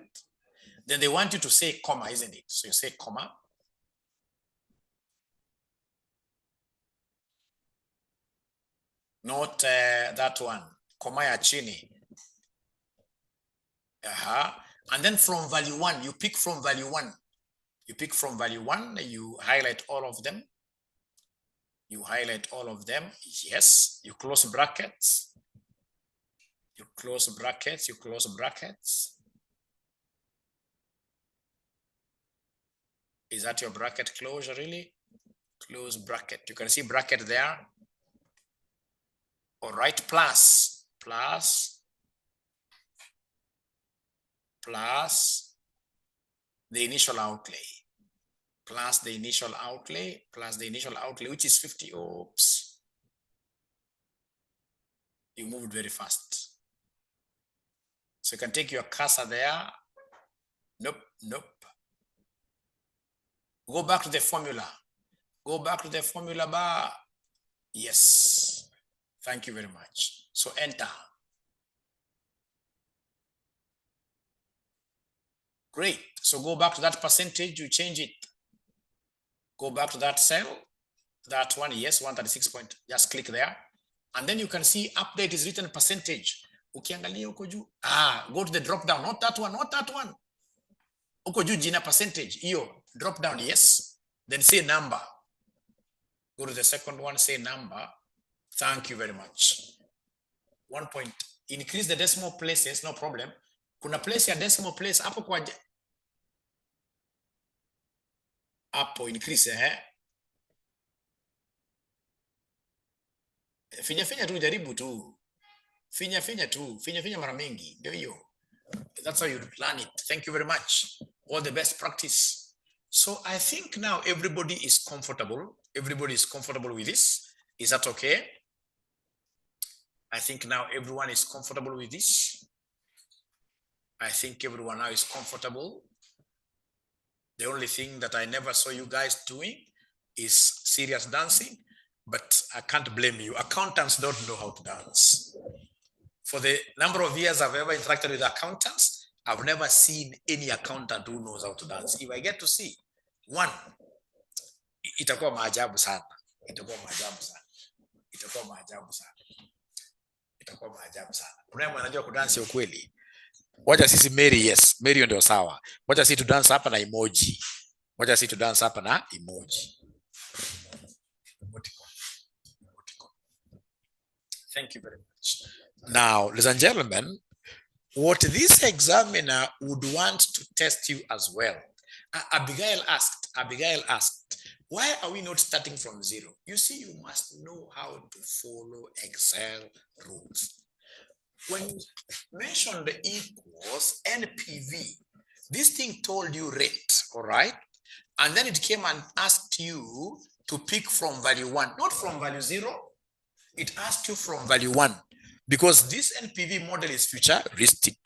Then they want you to say comma, isn't it? So you say comma. Not that one. Comma ya chini. And then from value 1, you pick from value 1. You pick from value 1, you highlight all of them. You highlight all of them. Yes. You close brackets. You close brackets. You close brackets. Is that your bracket closure really? Close bracket. You can see bracket there. All right. Plus the initial outlay. Plus the initial outlay, which is 50. Oops. You moved very fast. So you can take your cursor there. Nope. Go back to the formula. Go back to the formula bar. Yes. Thank you very much. So enter. Great. So go back to that percentage, you change it. Go back to that cell, that one, yes, 136 point, just click there. And then you can see update is written percentage. Ukiangalia huko juu, go to the drop down, not that one. Huko juu jina percentage, iyo, drop down, yes. Then say number. Go to the second one, say number. Thank you very much. 1 point, increase the decimal places, no problem. Kuna place ya decimal place, hapo kwa hapo increase finya tu, jaribu tu, finya mara mengi, ndio hiyo. That's how you learn it. Thank you very much. All the best practice. So I think now everybody is comfortable with this. Is that okay? I think now everyone is comfortable with this. I think everyone now is comfortable. The only thing that I never saw you guys doing is serious dancing, but I can't blame you. Accountants don't know how to dance. For the number of years I've ever interacted with accountants, I've never seen any accountant who knows how to dance. If I get to see one, itakuwa maajabu sana. Itakuwa maajabu sana. Itakuwa maajabu sana. Itakuwa maajabu sana. Kuna mtu anajua kudansi ukweli. Wacha sisi Mary, yes. Mary ndio sawa. Wacha sisi tudance hapa na emoji. Wacha sisi tudance hapa na emoji. Thank you very much. Now, ladies and gentlemen, what this examiner would want to test you as well. Abigail asked, why are we not starting from zero? You see, you must know how to follow Excel rules. When you mentioned the equals NPV, this thing told you rate, all right? And then it came and asked you to pick from value 1, not from value 0. It asked you from value 1 because this NPV model is futuristic.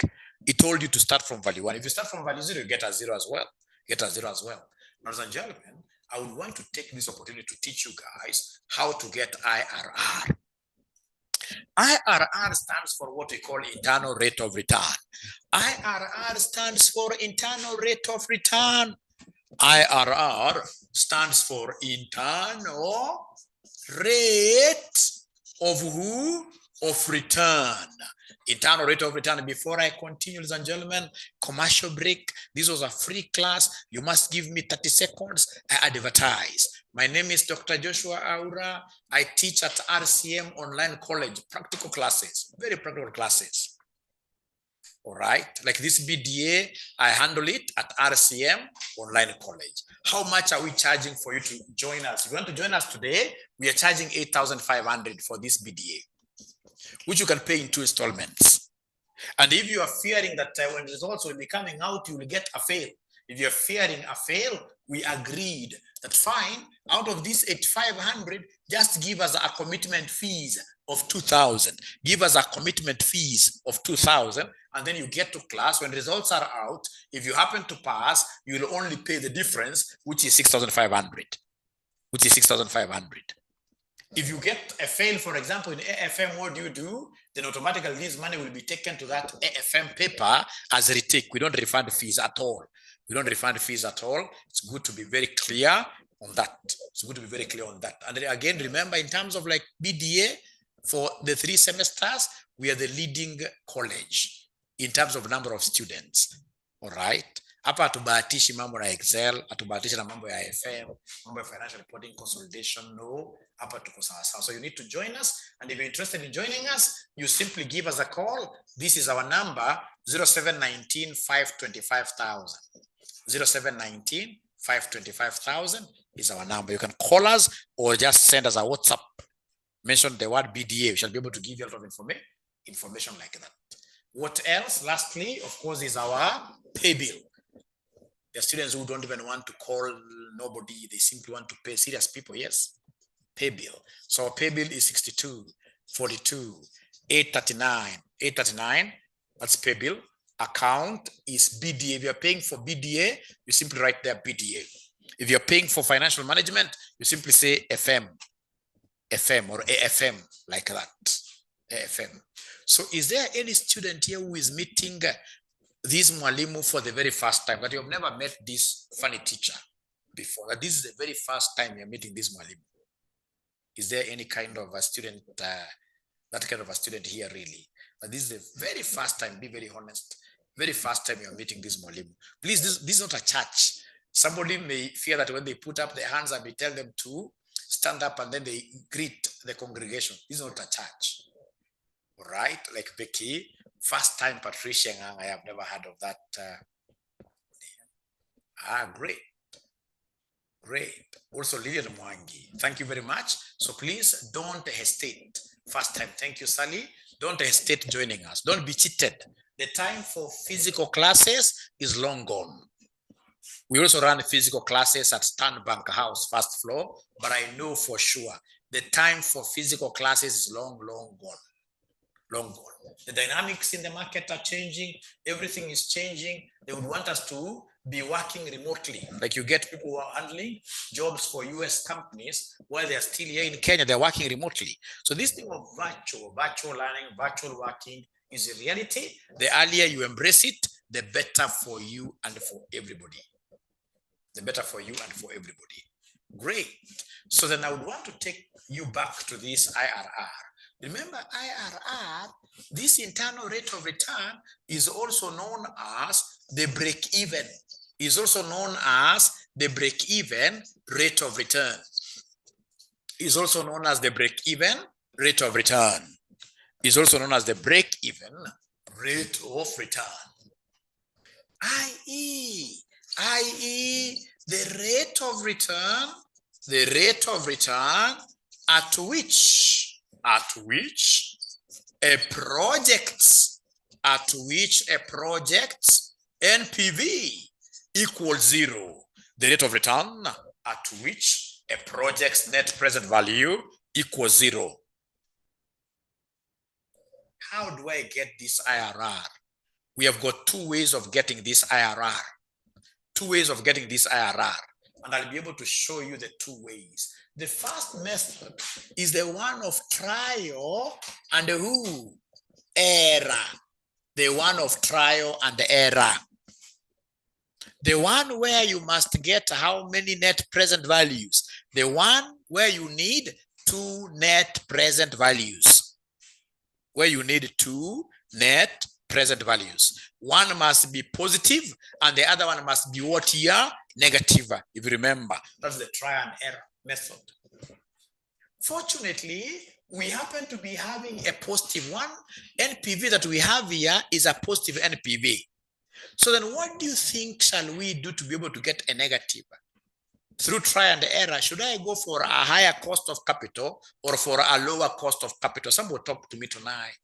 It told you to start from value 1. If you start from value 0, you get a 0 as well. Ladies and gentlemen, I would want to take this opportunity to teach you guys how to get IRR. IRR stands for what we call internal rate of return. IRR stands for internal rate of return. IRR stands for internal rate of who? Of return. Internal rate of return. Before I continue, ladies and gentlemen, commercial break. This was a free class. You must give me 30 seconds. I advertise. My name is Dr. Joshua Aura. I teach at RCM Online College, practical classes, very practical classes. All right, like this BDA, I handle it at RCM Online College. How much are we charging for you to join us? If you want to join us today, we are charging 8,500 for this BDA, which you can pay in 2 installments. And if you are fearing that when results will be coming out, you will get a fail. If you're fearing a fail, we agreed that fine, out of this 8,500, just give us a commitment fees of 2,000. Give us a commitment fees of 2,000, and then you get to class. When results are out, if you happen to pass, you will only pay the difference, which is 6,500. Which is 6,500. If you get a fail, for example, in AFM, what do? Then automatically this money will be taken to that AFM paper as a retake. We don't refund fees at all. We don't refund fees at all. It's good to be very clear on that. It's good to be very clear on that. And again, remember, in terms of like BDA, for the 3 semesters, we are the leading college in terms of number of students. All right. Hapa hatubahatishi mambo na Excel, hatubahatishi na mambo ya AFM, mambo ya financial reporting consolidation, no. Hapa tuko sawa sawa. So you need to join us, and if you're interested in joining us, you simply give us a call. This is our number, 0719 525,000. 0719 525,000 is our number. You can call us or just send us a WhatsApp. Mention the word BDA. We shall be able to give you a lot of information like that. What else? Lastly, of course, is our Paybill. There are students who don't even want to call nobody. They simply want to pay serious people. Yes, Paybill. So Paybill is 62, 42, 839, 839. That's Paybill. Account is BDA. If you're paying for BDA, you simply write there BDA. If you're paying for financial management, you simply say FM or AFM, like that. AFM. So is there any student here who is meeting this mwalimu for the very first time, that you have never met this funny teacher before, that this is the very first time you're meeting this mwalimu? Is there any kind of a student, that kind of a student here really? But this is the very first time, be very honest, very first time you're meeting this mwalimu. Please, this is not a church. Somebody may fear that when they put up their hands and we tell them to stand up and then they greet the congregation. This is not a church. All right, like Becky, first time Patricia, I have never heard of that. Great. Also Lilian Mwangi, thank you very much. So please don't hesitate. First time, thank you, Sally. Don't hesitate joining us. Don't be cheated. The time for physical classes is long gone. We also run physical classes at Stanbank House, first floor, but I know for sure the time for physical classes is long gone. long gone. The dynamics in the market are changing. Everything is changing. They would want us to be working remotely. Like you get people who are handling jobs for US companies while they're still here in Kenya, they're working remotely. So this thing of virtual learning, virtual working is a reality. The earlier you embrace it, the better for you and for everybody. The better for you and for everybody. Great. So then I would want to take you back to this IRR. Remember IRR, this internal rate of return is also known as the break-even. Is also known as the break-even rate of return. Is also known as the break-even rate of return. Is also known as the break-even rate of return. i.e., the rate of return at which a project's NPV equals 0. The rate of return at which a project's net present value equals 0. How do I get this IRR? We have got two ways of getting this IRR. And I'll be able to show you the two ways. The first method is the one of trial and error. The one of trial and error. The one where you must get how many net present values. The one where you need 2 net present values. Where you need 2 net present values. One must be positive and the other one must be what here? Negative. If you remember, that's the trial and error method. Fortunately, we happen to be having a positive one. NPV that we have here is a positive NPV. So then what do you think shall we do to be able to get a negative? Through trial and error, should I go for a higher cost of capital or for a lower cost of capital? Somebody will talk to me tonight.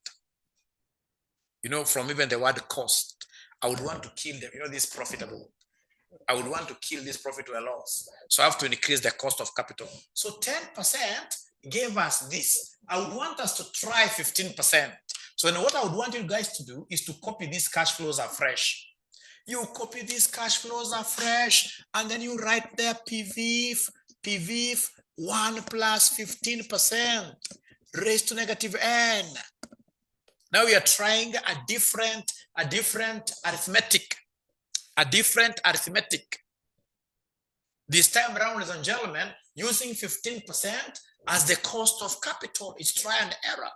You know, from even the word cost, I would want to kill them. You know, this profitable. I would want to kill this profit or loss. So I have to increase the cost of capital. So 10% gave us this. I would want us to try 15%. So then what I would want you guys to do is to copy these cash flows afresh. You copy these cash flows afresh, and then you write there PV 1 plus 15% raised to negative n. Now we are trying a different arithmetic. This time around, ladies and gentlemen, using 15% as the cost of capital is trial and error.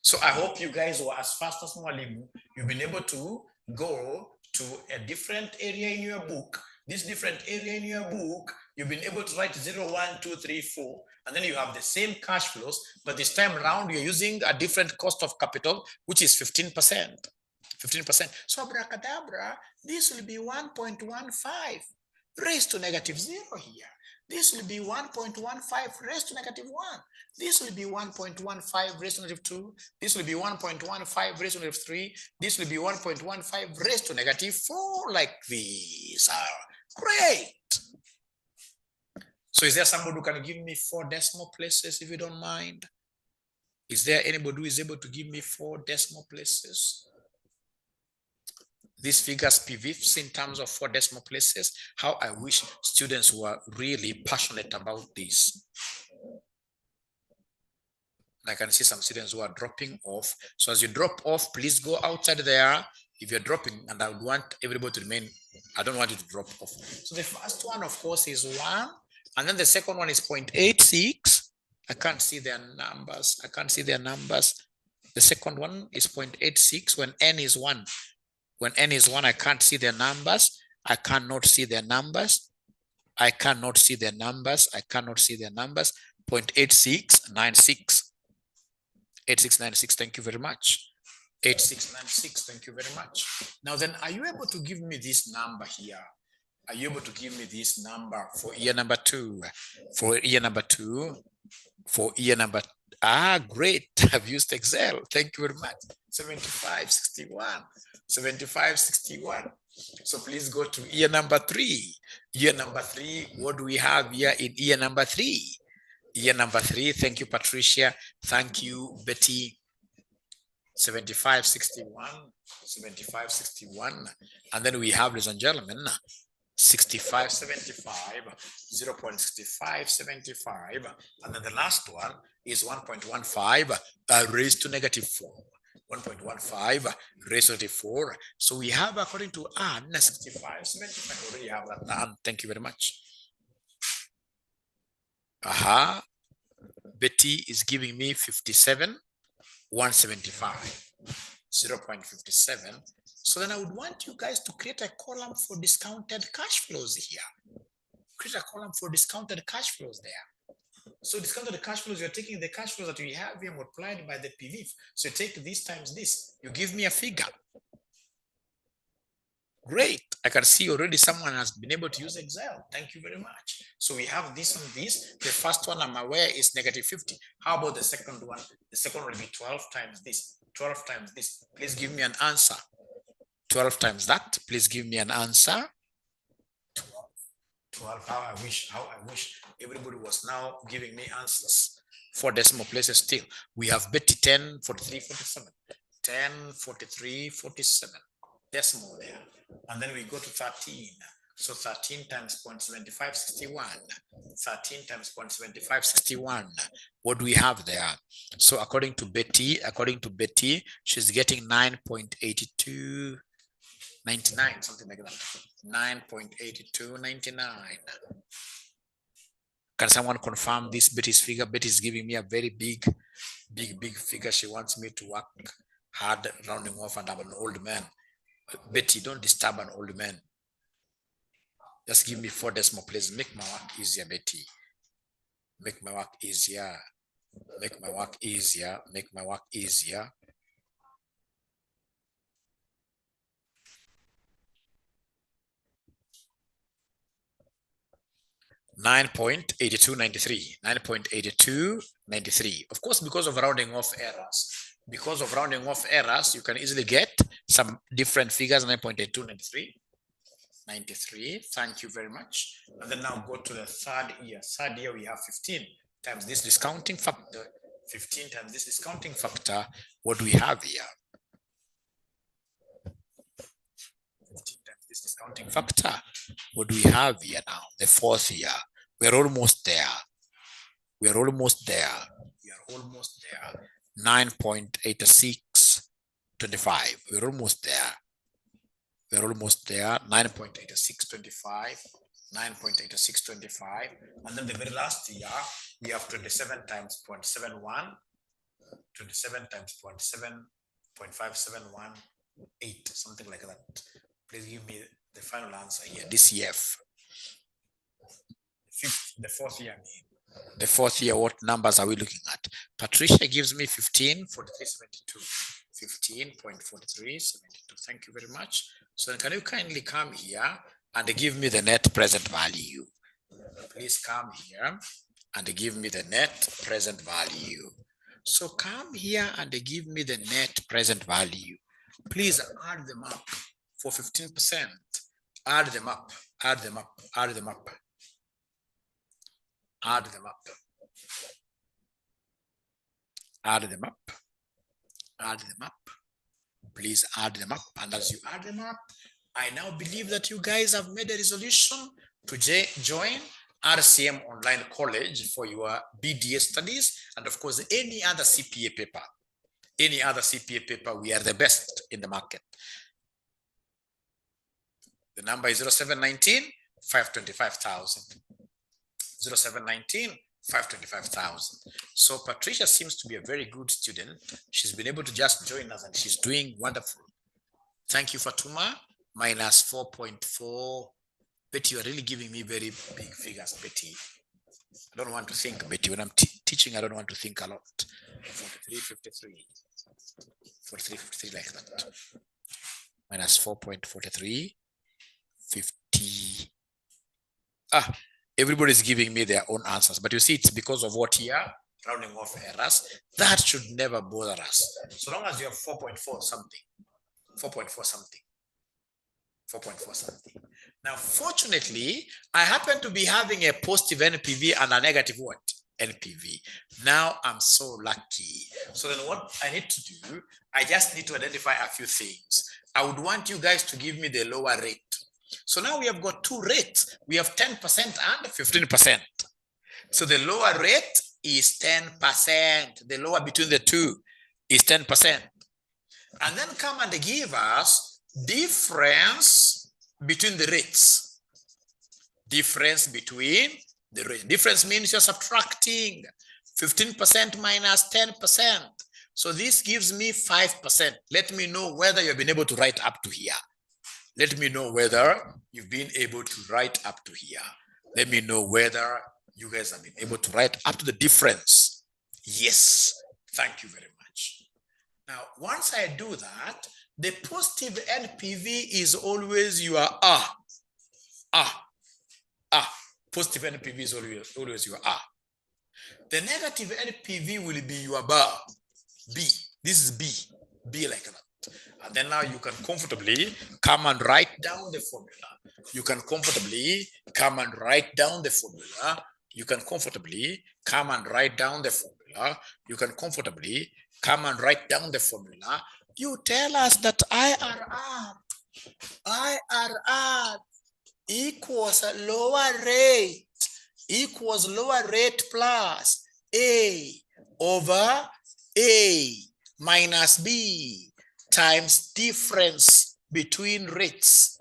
So I hope you guys were as fast as Mwalimu. You've been able to go to a different area in your book. This different area in your book, you've been able to write 0, 1, 2, 3, 4, and then you have the same cash flows, but this time around you're using a different cost of capital, which is 15%. 15%. So abracadabra, this will be 1.15 raised to negative 0 here. This will be 1.15 raised to negative 1. This will be 1.15 raised to negative 2. This will be 1.15 raised to negative 3. This will be 1.15 raised to negative 4, like these are. Great. So is there somebody who can give me 4 decimal places, if you don't mind? Is there anybody who is able to give me 4 decimal places? These figures PVs in terms of 4 decimal places. How I wish students were really passionate about this. I can see some students who are dropping off. So as you drop off, please go outside there. If you're dropping, and I would want everybody to remain, I don't want you to drop off. So the first one, of course, is 1. And then the second one is 0.86. I can't see their numbers. The second one is 0.86 when n is 1. When n is 1, I can't see their numbers. I cannot see their numbers. 0.8696. 8696, thank you very much. 8696, thank you very much. Now then, are you able to give me this number here? Are you able to give me this number for year number 2? Great, I've used Excel. Thank you very much. 7561. So please go to year number 3. Year number 3, what do we have here in year number 3? Year number 3. Thank you, Patricia. Thank you, Betty. 7561, 7561. And then we have, ladies and gentlemen, 6575, 0.6575. And then the last one is 1.15 raised to -4. 1.15 raised to -4. So we have, according to Anne, 6575. Already have that done. Thank you very much. Betty is giving me 57,175, 0.57. So then I would want you guys to create a column for discounted cash flows here. Create a column for discounted cash flows there. So discounted cash flows, you're taking the cash flows that we have here multiplied by the PV. So you take this times this, you give me a figure. Great. I can see already someone has been able to use Excel. Thank you very much. So we have this and this. The first one I'm aware is -50. How about the second one? The second one will be 12 times this, 12 times this. Please give me an answer. 12 times that. Please give me an answer. 12. How I wish everybody was now giving me answers. 4 decimal places still. We have Betty 10, 43, 47. 10, 43, 47. Decimal there. And then we go to 13. So 13 times 0.75, 61. 13 times 0.75, 61. What do we have there? So according to Betty, she's getting 9.8299, something like that. 9.8299. Can someone confirm this Betty's figure? Betty is giving me a very big figure. She wants me to work hard rounding off, and I'm an old man. Betty, don't disturb an old man. Just give me 4 decimal places. Make my work easier, Betty. Make my work easier. Make my work easier. Make my work easier. $9.8293. $9.8293. Of course, because of rounding off errors. Because of rounding off errors, you can easily get some different figures. 9.8293. 93. Thank you very much. And then now go to the third year. Third year, we have 15 times this discounting factor. 15 times this discounting factor. What do we have here? 15 times this discounting factor. What do we have here now? The fourth year. We're almost there. We're almost there. We are almost there. 9.8625. We're almost there. We're almost there. 9.8625. 9.8625. And then the very last year, we have 27 times 0.71. 27 times 0.5718, something like that. Please give me the final answer here. This year. The fourth year. The fourth year, what numbers are we looking at? Patricia gives me 15.4372. 15.4372. Thank you very much. So can you kindly come here and give me the net present value? Please come here and give me the net present value. So come here and give me the net present value. Please add them up for 15%. Add them up. Add them up. Add them up. Add them up. Add them up. Add them up. Please add them up. And as you add them up, I now believe that you guys have made a resolution to join RCM Online College for your BDA studies, and of course, any other CPA paper. Any other CPA paper, we are the best in the market. The number is 0719 525,000. 0719 525,000. So Patricia seems to be a very good student. She's been able to just join us and she's doing wonderful. Thank you, Fatuma. Minus 4.4. Betty, you are really giving me very big figures, Betty. I don't want to think, Betty. When I'm teaching, I don't want to think a lot. 43.53. 43.53 like that. Minus 4.43. 50. Everybody's giving me their own answers, but you see, it's because of what here, rounding off errors. That should never bother us. So long as you have 4.4 something, 4.4 something, 4.4 something. Now, fortunately, I happen to be having a positive NPV and a negative what? NPV. Now I'm so lucky. So then what I need to do, I just need to identify a few things. I would want you guys to give me the lower rate. So now we have got two rates. We have 10% and 15%. So the lower rate is 10%. The lower between the two is 10%. And then come and give us difference between the rates. Difference between the rates. Difference means you're subtracting 15% minus 10%. So this gives me 5%. Let me know whether you've been able to write up to here. Let me know whether you've been able to write up to here. Let me know whether you guys have been able to write up to the difference. Yes, thank you very much. Now, once I do that, the positive NPV is always your Positive NPV is always your R. The negative NPV will be your bar, B. This is B like that. And then now you can comfortably come and write down the formula. You can comfortably come and write down the formula. You can comfortably come and write down the formula. You can comfortably come and write down the formula. You tell us that IRR equals a lower rate plus A over A minus B times difference between rates.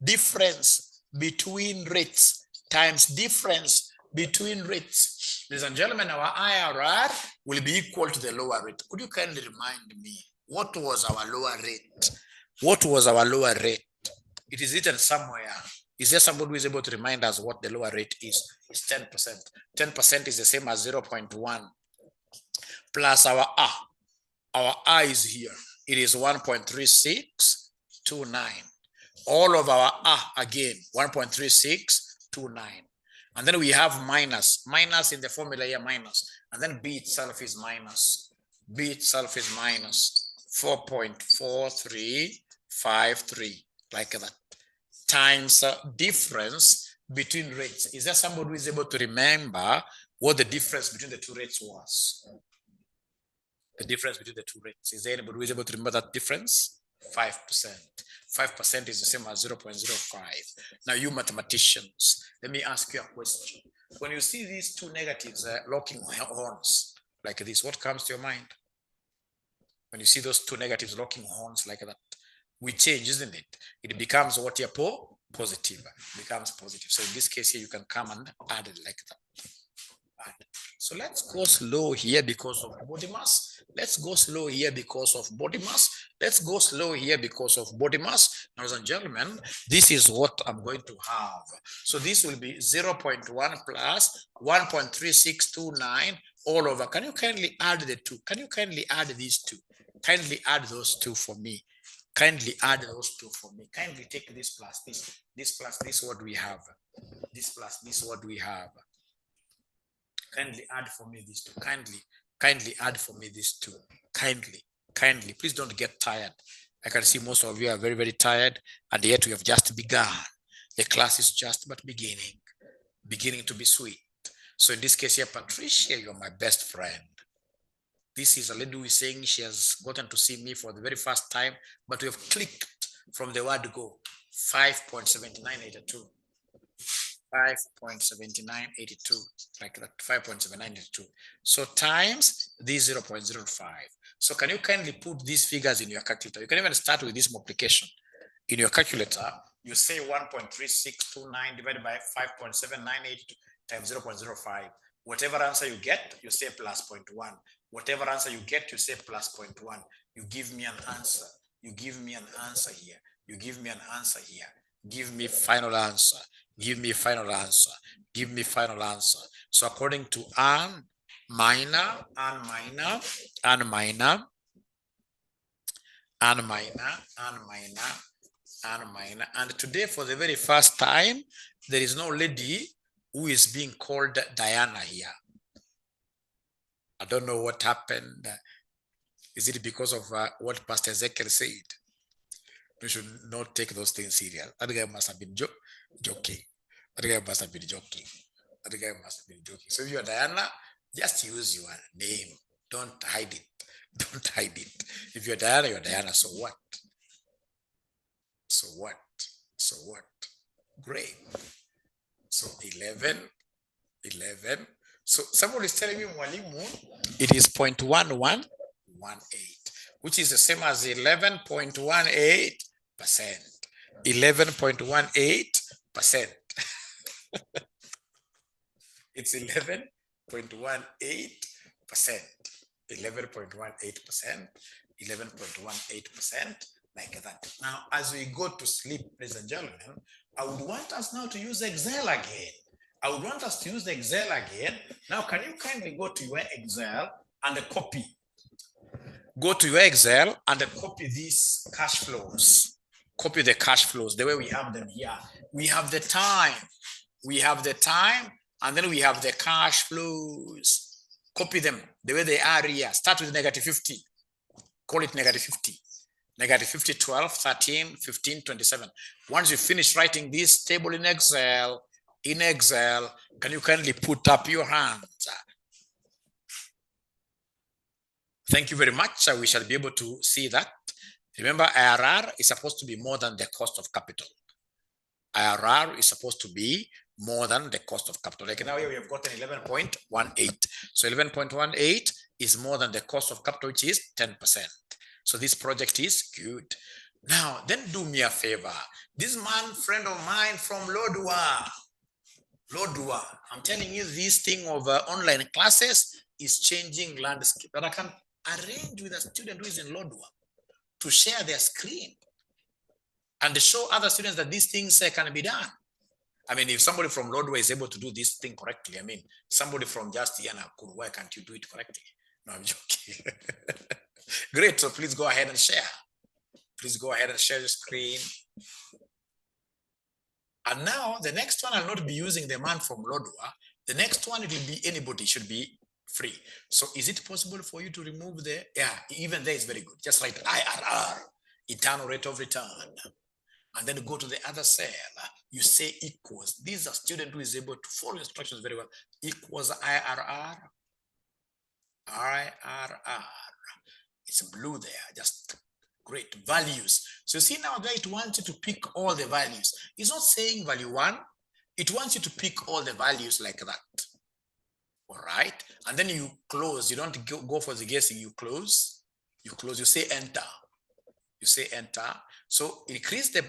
Difference between rates times difference between rates. Ladies and gentlemen, our IRR will be equal to the lower rate. Could you kindly remind me, what was our lower rate? What was our lower rate? It is written somewhere. Is there somebody who is able to remind us what the lower rate is? It's 10%. 10% is the same as 0.1 plus our R. Our R is here. It is 1.3629. All of our R again, 1.3629. And then we have minus in the formula here, minus. And then B itself is minus. B itself is minus 4.4353, like that. Times difference between rates. Is there somebody who is able to remember what the difference between the two rates was? The difference between the two rates. Is there anybody who is able to remember that difference? 5%. 5% is the same as 0.05. Now, you mathematicians, let me ask you a question. When you see these two negatives locking horns like this, what comes to your mind? When you see those two negatives locking horns like that, we change, isn't it? It becomes what you're positive. It becomes positive. So in this case here, you can come and add it like that. So let's go slow here because of body mass. Let's go slow here because of body mass. Let's go slow here because of body mass. Ladies and gentlemen, this is what I'm going to have. So this will be 0.1 plus 1.3629 all over. Can you kindly add the two? Can you kindly add these two? Kindly add those two for me. Kindly add those two for me. Kindly take this plus this. This plus this, what we have. This plus this, what we have. Kindly add for me these two. Kindly add for me these two. Kindly. Please don't get tired. I can see most of you are very, very tired, and yet we have just begun. The class is just but beginning to be sweet. So in this case here, Patricia, you're my best friend. This is a lady who is saying she has gotten to see me for the very first time, but we have clicked from the word go. 5.7982. 5.7982, like that, 5.7982. So times this 0.05. So can you kindly put these figures in your calculator? You can even start with this multiplication. In your calculator, you say 1.3629 divided by 5.7982 times 0.05. Whatever answer you get, you say plus 0.1. Whatever answer you get, you say plus 0.1. You give me an answer. You give me an answer here. You give me an answer here. Give me final answer. Give me final answer. Give me final answer. So according to and minor, and today for the very first time, there is no lady who is being called Diana here. I don't know what happened. Is it because of what Pastor Ezekiel said? We should not take those things serious. That guy must have been joking. That guy must have been joking. That guy must have been joking. So if you're Diana, Just use your name. Don't hide it. Don't hide it. If you're Diana, you're Diana. So what? So what? So what? Great. So 11. So somebody is telling me, Mwalimu, it is 0.1118, which is the same as 11.18%. 11.18%. It's 11.18%. 11.18%. 11.18%, like that. Now, as we go to sleep, ladies and gentlemen, I would want us now to use Excel again. Now, can you kindly go to your Excel and copy? Go to your Excel and copy these cash flows. Copy the cash flows the way we have them here. We have the time. And then we have the cash flows. Copy them the way they are here. Start with -50. Call it -50. -50, 12, 13, 15, 27. Once you finish writing this table in Excel, can you kindly put up your hands? Thank you very much. We shall be able to see that. Remember, IRR is supposed to be more than the cost of capital. IRR is supposed to be more than the cost of capital. Like now here we have gotten 11.18. So 11.18 is more than the cost of capital, which is 10%. So this project is good. Now, then do me a favor. This man, friend of mine from Lodwar, I'm telling you, this thing of online classes is changing landscape. But I can arrange with a student who is in Lodwar to share their screen and show other students that these things can be done. I mean, if somebody from Lodwar is able to do this thing correctly, I mean, somebody from just Yana, why can't you do it correctly? No, I'm joking. Great, so please go ahead and share. Please go ahead and share your screen. And now the next one, I'll not be using the man from Lodwar. The next one, it will be anybody, should be free. So is it possible for you to remove the, even there is very good. Just write IRR, internal rate of return. And then go to the other cell. You say equals. This is a student who is able to follow instructions very well. Equals IRR. It's blue there, just great. Values. So you see now there it wants you to pick all the values. It's not saying value 1. It wants you to pick all the values like that. All right. And then you close. You don't go for the guessing. You close. You say enter. So increase the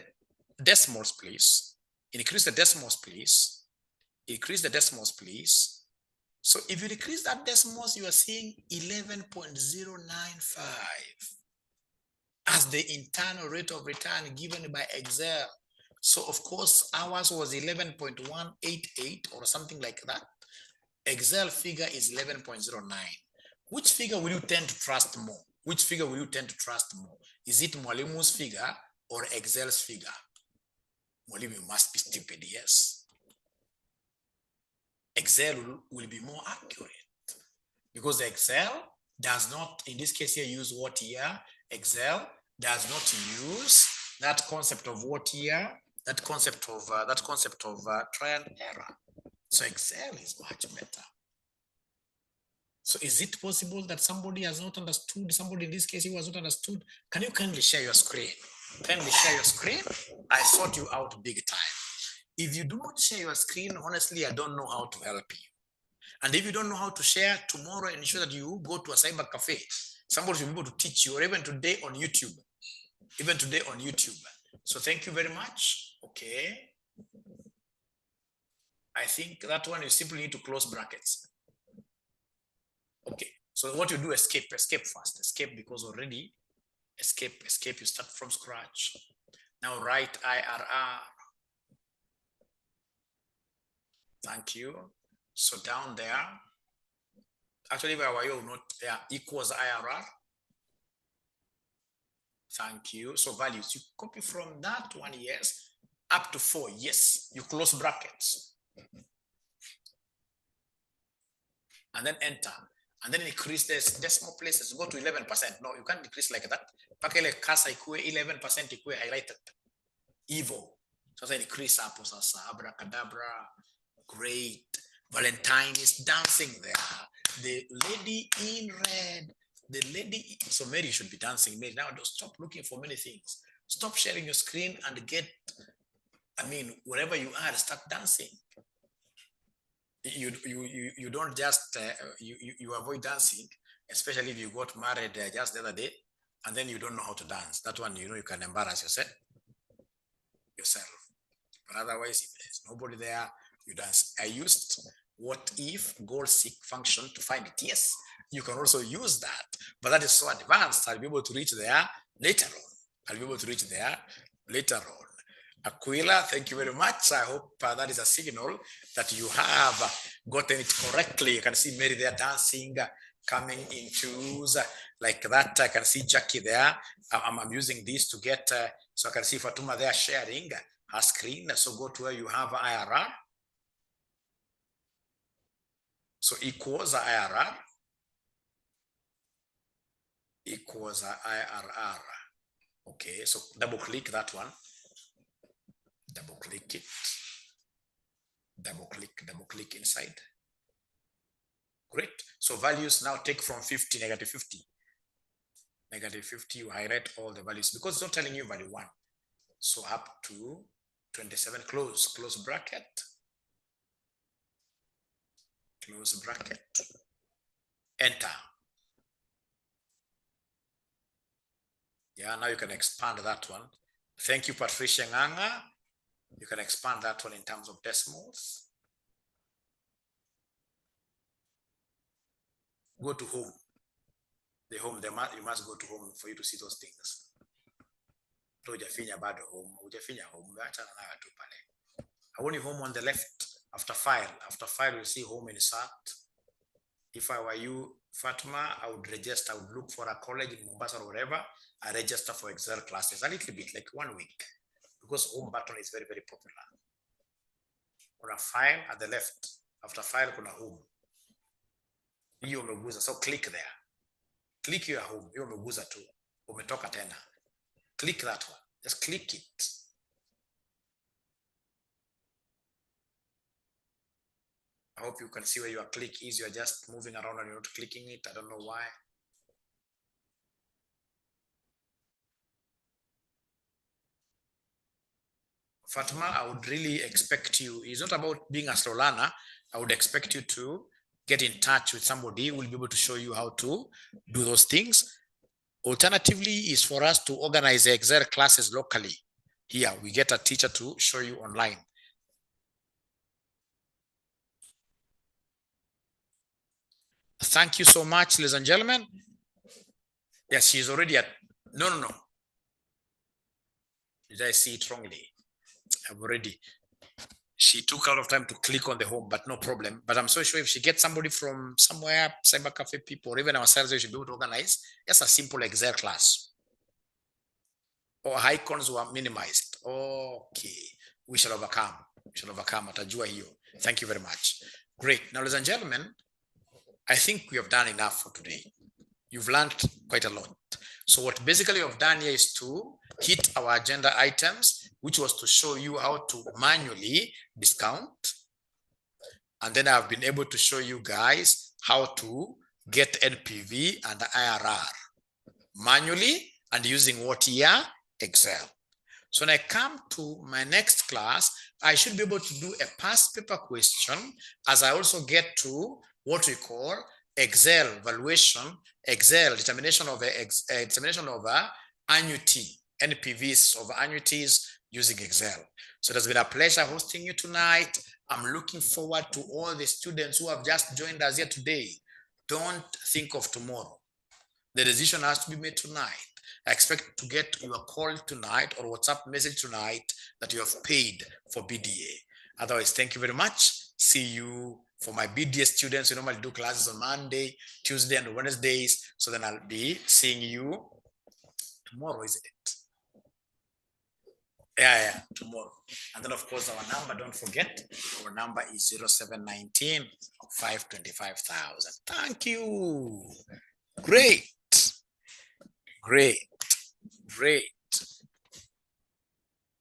decimals, please. Increase the decimals, please. So if you decrease that decimals, you are seeing 11.095 as the internal rate of return given by Excel. So of course, ours was 11.188 or something like that. Excel figure is 11.09. Which figure will you tend to trust more? Is it Mwalimu's figure or Excel's figure? Mwalimu must be stupid, yes. Excel will be more accurate because Excel does not, in this case here, use what year. Excel does not use that concept of what year, that concept of trial and error. So Excel is much better. So is it possible that somebody has not understood, somebody in this case who has not understood? Can you kindly share your screen? I sort you out big time. If you do not share your screen, honestly, I don't know how to help you. And if you don't know how to share, tomorrow ensure that you go to a cyber cafe. Somebody should be able to teach you, or even today on YouTube. So thank you very much. Okay. I think that one you simply need to close brackets. Okay. So what you do, escape first. Escape because already escape, you start from scratch. Now write IRR. Thank you. So down there, actually, where you not there equals IRR. Thank you. So values, you copy from that one, yes, up to 4, yes. You close brackets. And then enter. And then increase this decimal places, go to 11%. No, you can't decrease like that. Pakele kasa ikue 11% ikue highlighted. Evil. So then increase up, abracadabra. Great. Valentine is dancing there. the lady in red, the lady. So Mary should be dancing. Mary, now don't stop looking for many things. Stop sharing your screen and get, I mean, wherever you are, start dancing. You don't just, you avoid dancing, especially if you got married just the other day, and then you don't know how to dance. That one, you know, you can embarrass yourself. But otherwise, if there's nobody there, you dance. I used what if goal seek function to find it. Yes, you can also use that, but that is so advanced. I'll be able to reach there later on. Aquila, thank you very much. I hope that is a signal that you have gotten it correctly. You can see Mary there dancing, coming in twos like that. I can see Jackie there. I'm using this to get, so I can see Fatuma there sharing her screen. So go to where you have IRR. So equals IRR. Equals IRR. Okay, so double click that one. Double click it. Double click inside. Great. So values now take from 50, negative 50. Negative 50, you highlight all the values because it's not telling you value 1. So up to 27, close bracket. Close bracket. Enter. Yeah, now you can expand that one. Thank you, Patricia Nganga. You can expand that one in terms of decimals. Go to home. The home, you must go to home for you to see those things. I want you home on the left. After file, you'll see home insert. If I were you, Fatma, I would register. I would look for a college in Mombasa or wherever. I register for Excel classes, a little bit, like 1 week, because home button is very, very popular. On a file at the left, after file, kuna home. So click there. Click your home. Hiyo umeguza tu. Umetoka tena. Click that one. Just click it. I hope you can see where your click is. You're just moving around and you're not clicking it. I don't know why. Fatma, I would really expect you, it's not about being a slow learner. I would expect you to get in touch with somebody who will be able to show you how to do those things. Alternatively, is for us to organize the Excel classes locally. Here, we get a teacher to show you online. Thank you so much, ladies and gentlemen. Yes, she's already at, no. Did I see it wrongly? I've already, she took a lot of time to click on the home, but no problem. But I'm so sure if she gets somebody from somewhere, cyber cafe people, or even ourselves, we should be able to organize just a simple Excel class. Or icons were minimized. Okay, we shall overcome. Atajua hiyo. Thank you very much. Great. Now, ladies and gentlemen, I think we have done enough for today. You've learned quite a lot. So what basically you've done here is to hit our agenda items, which was to show you how to manually discount. And then I've been able to show you guys how to get NPV and IRR manually and using what here? Excel. So when I come to my next class, I should be able to do a past paper question as I also get to what we call Excel valuation, Excel determination of annuity, NPVs of annuities using Excel. So it has been a pleasure hosting you tonight. I'm looking forward to all the students who have just joined us here today. Don't think of tomorrow. The decision has to be made tonight. I expect to get your call tonight or WhatsApp message tonight that you have paid for BDA. Otherwise, thank you very much. See you for my BDA students. We normally do classes on Monday, Tuesday, and Wednesdays. So then I'll be seeing you tomorrow, isn't it? Yeah, tomorrow. And then, of course, our number, don't forget, our number is 0719 525,000. Thank you. Great.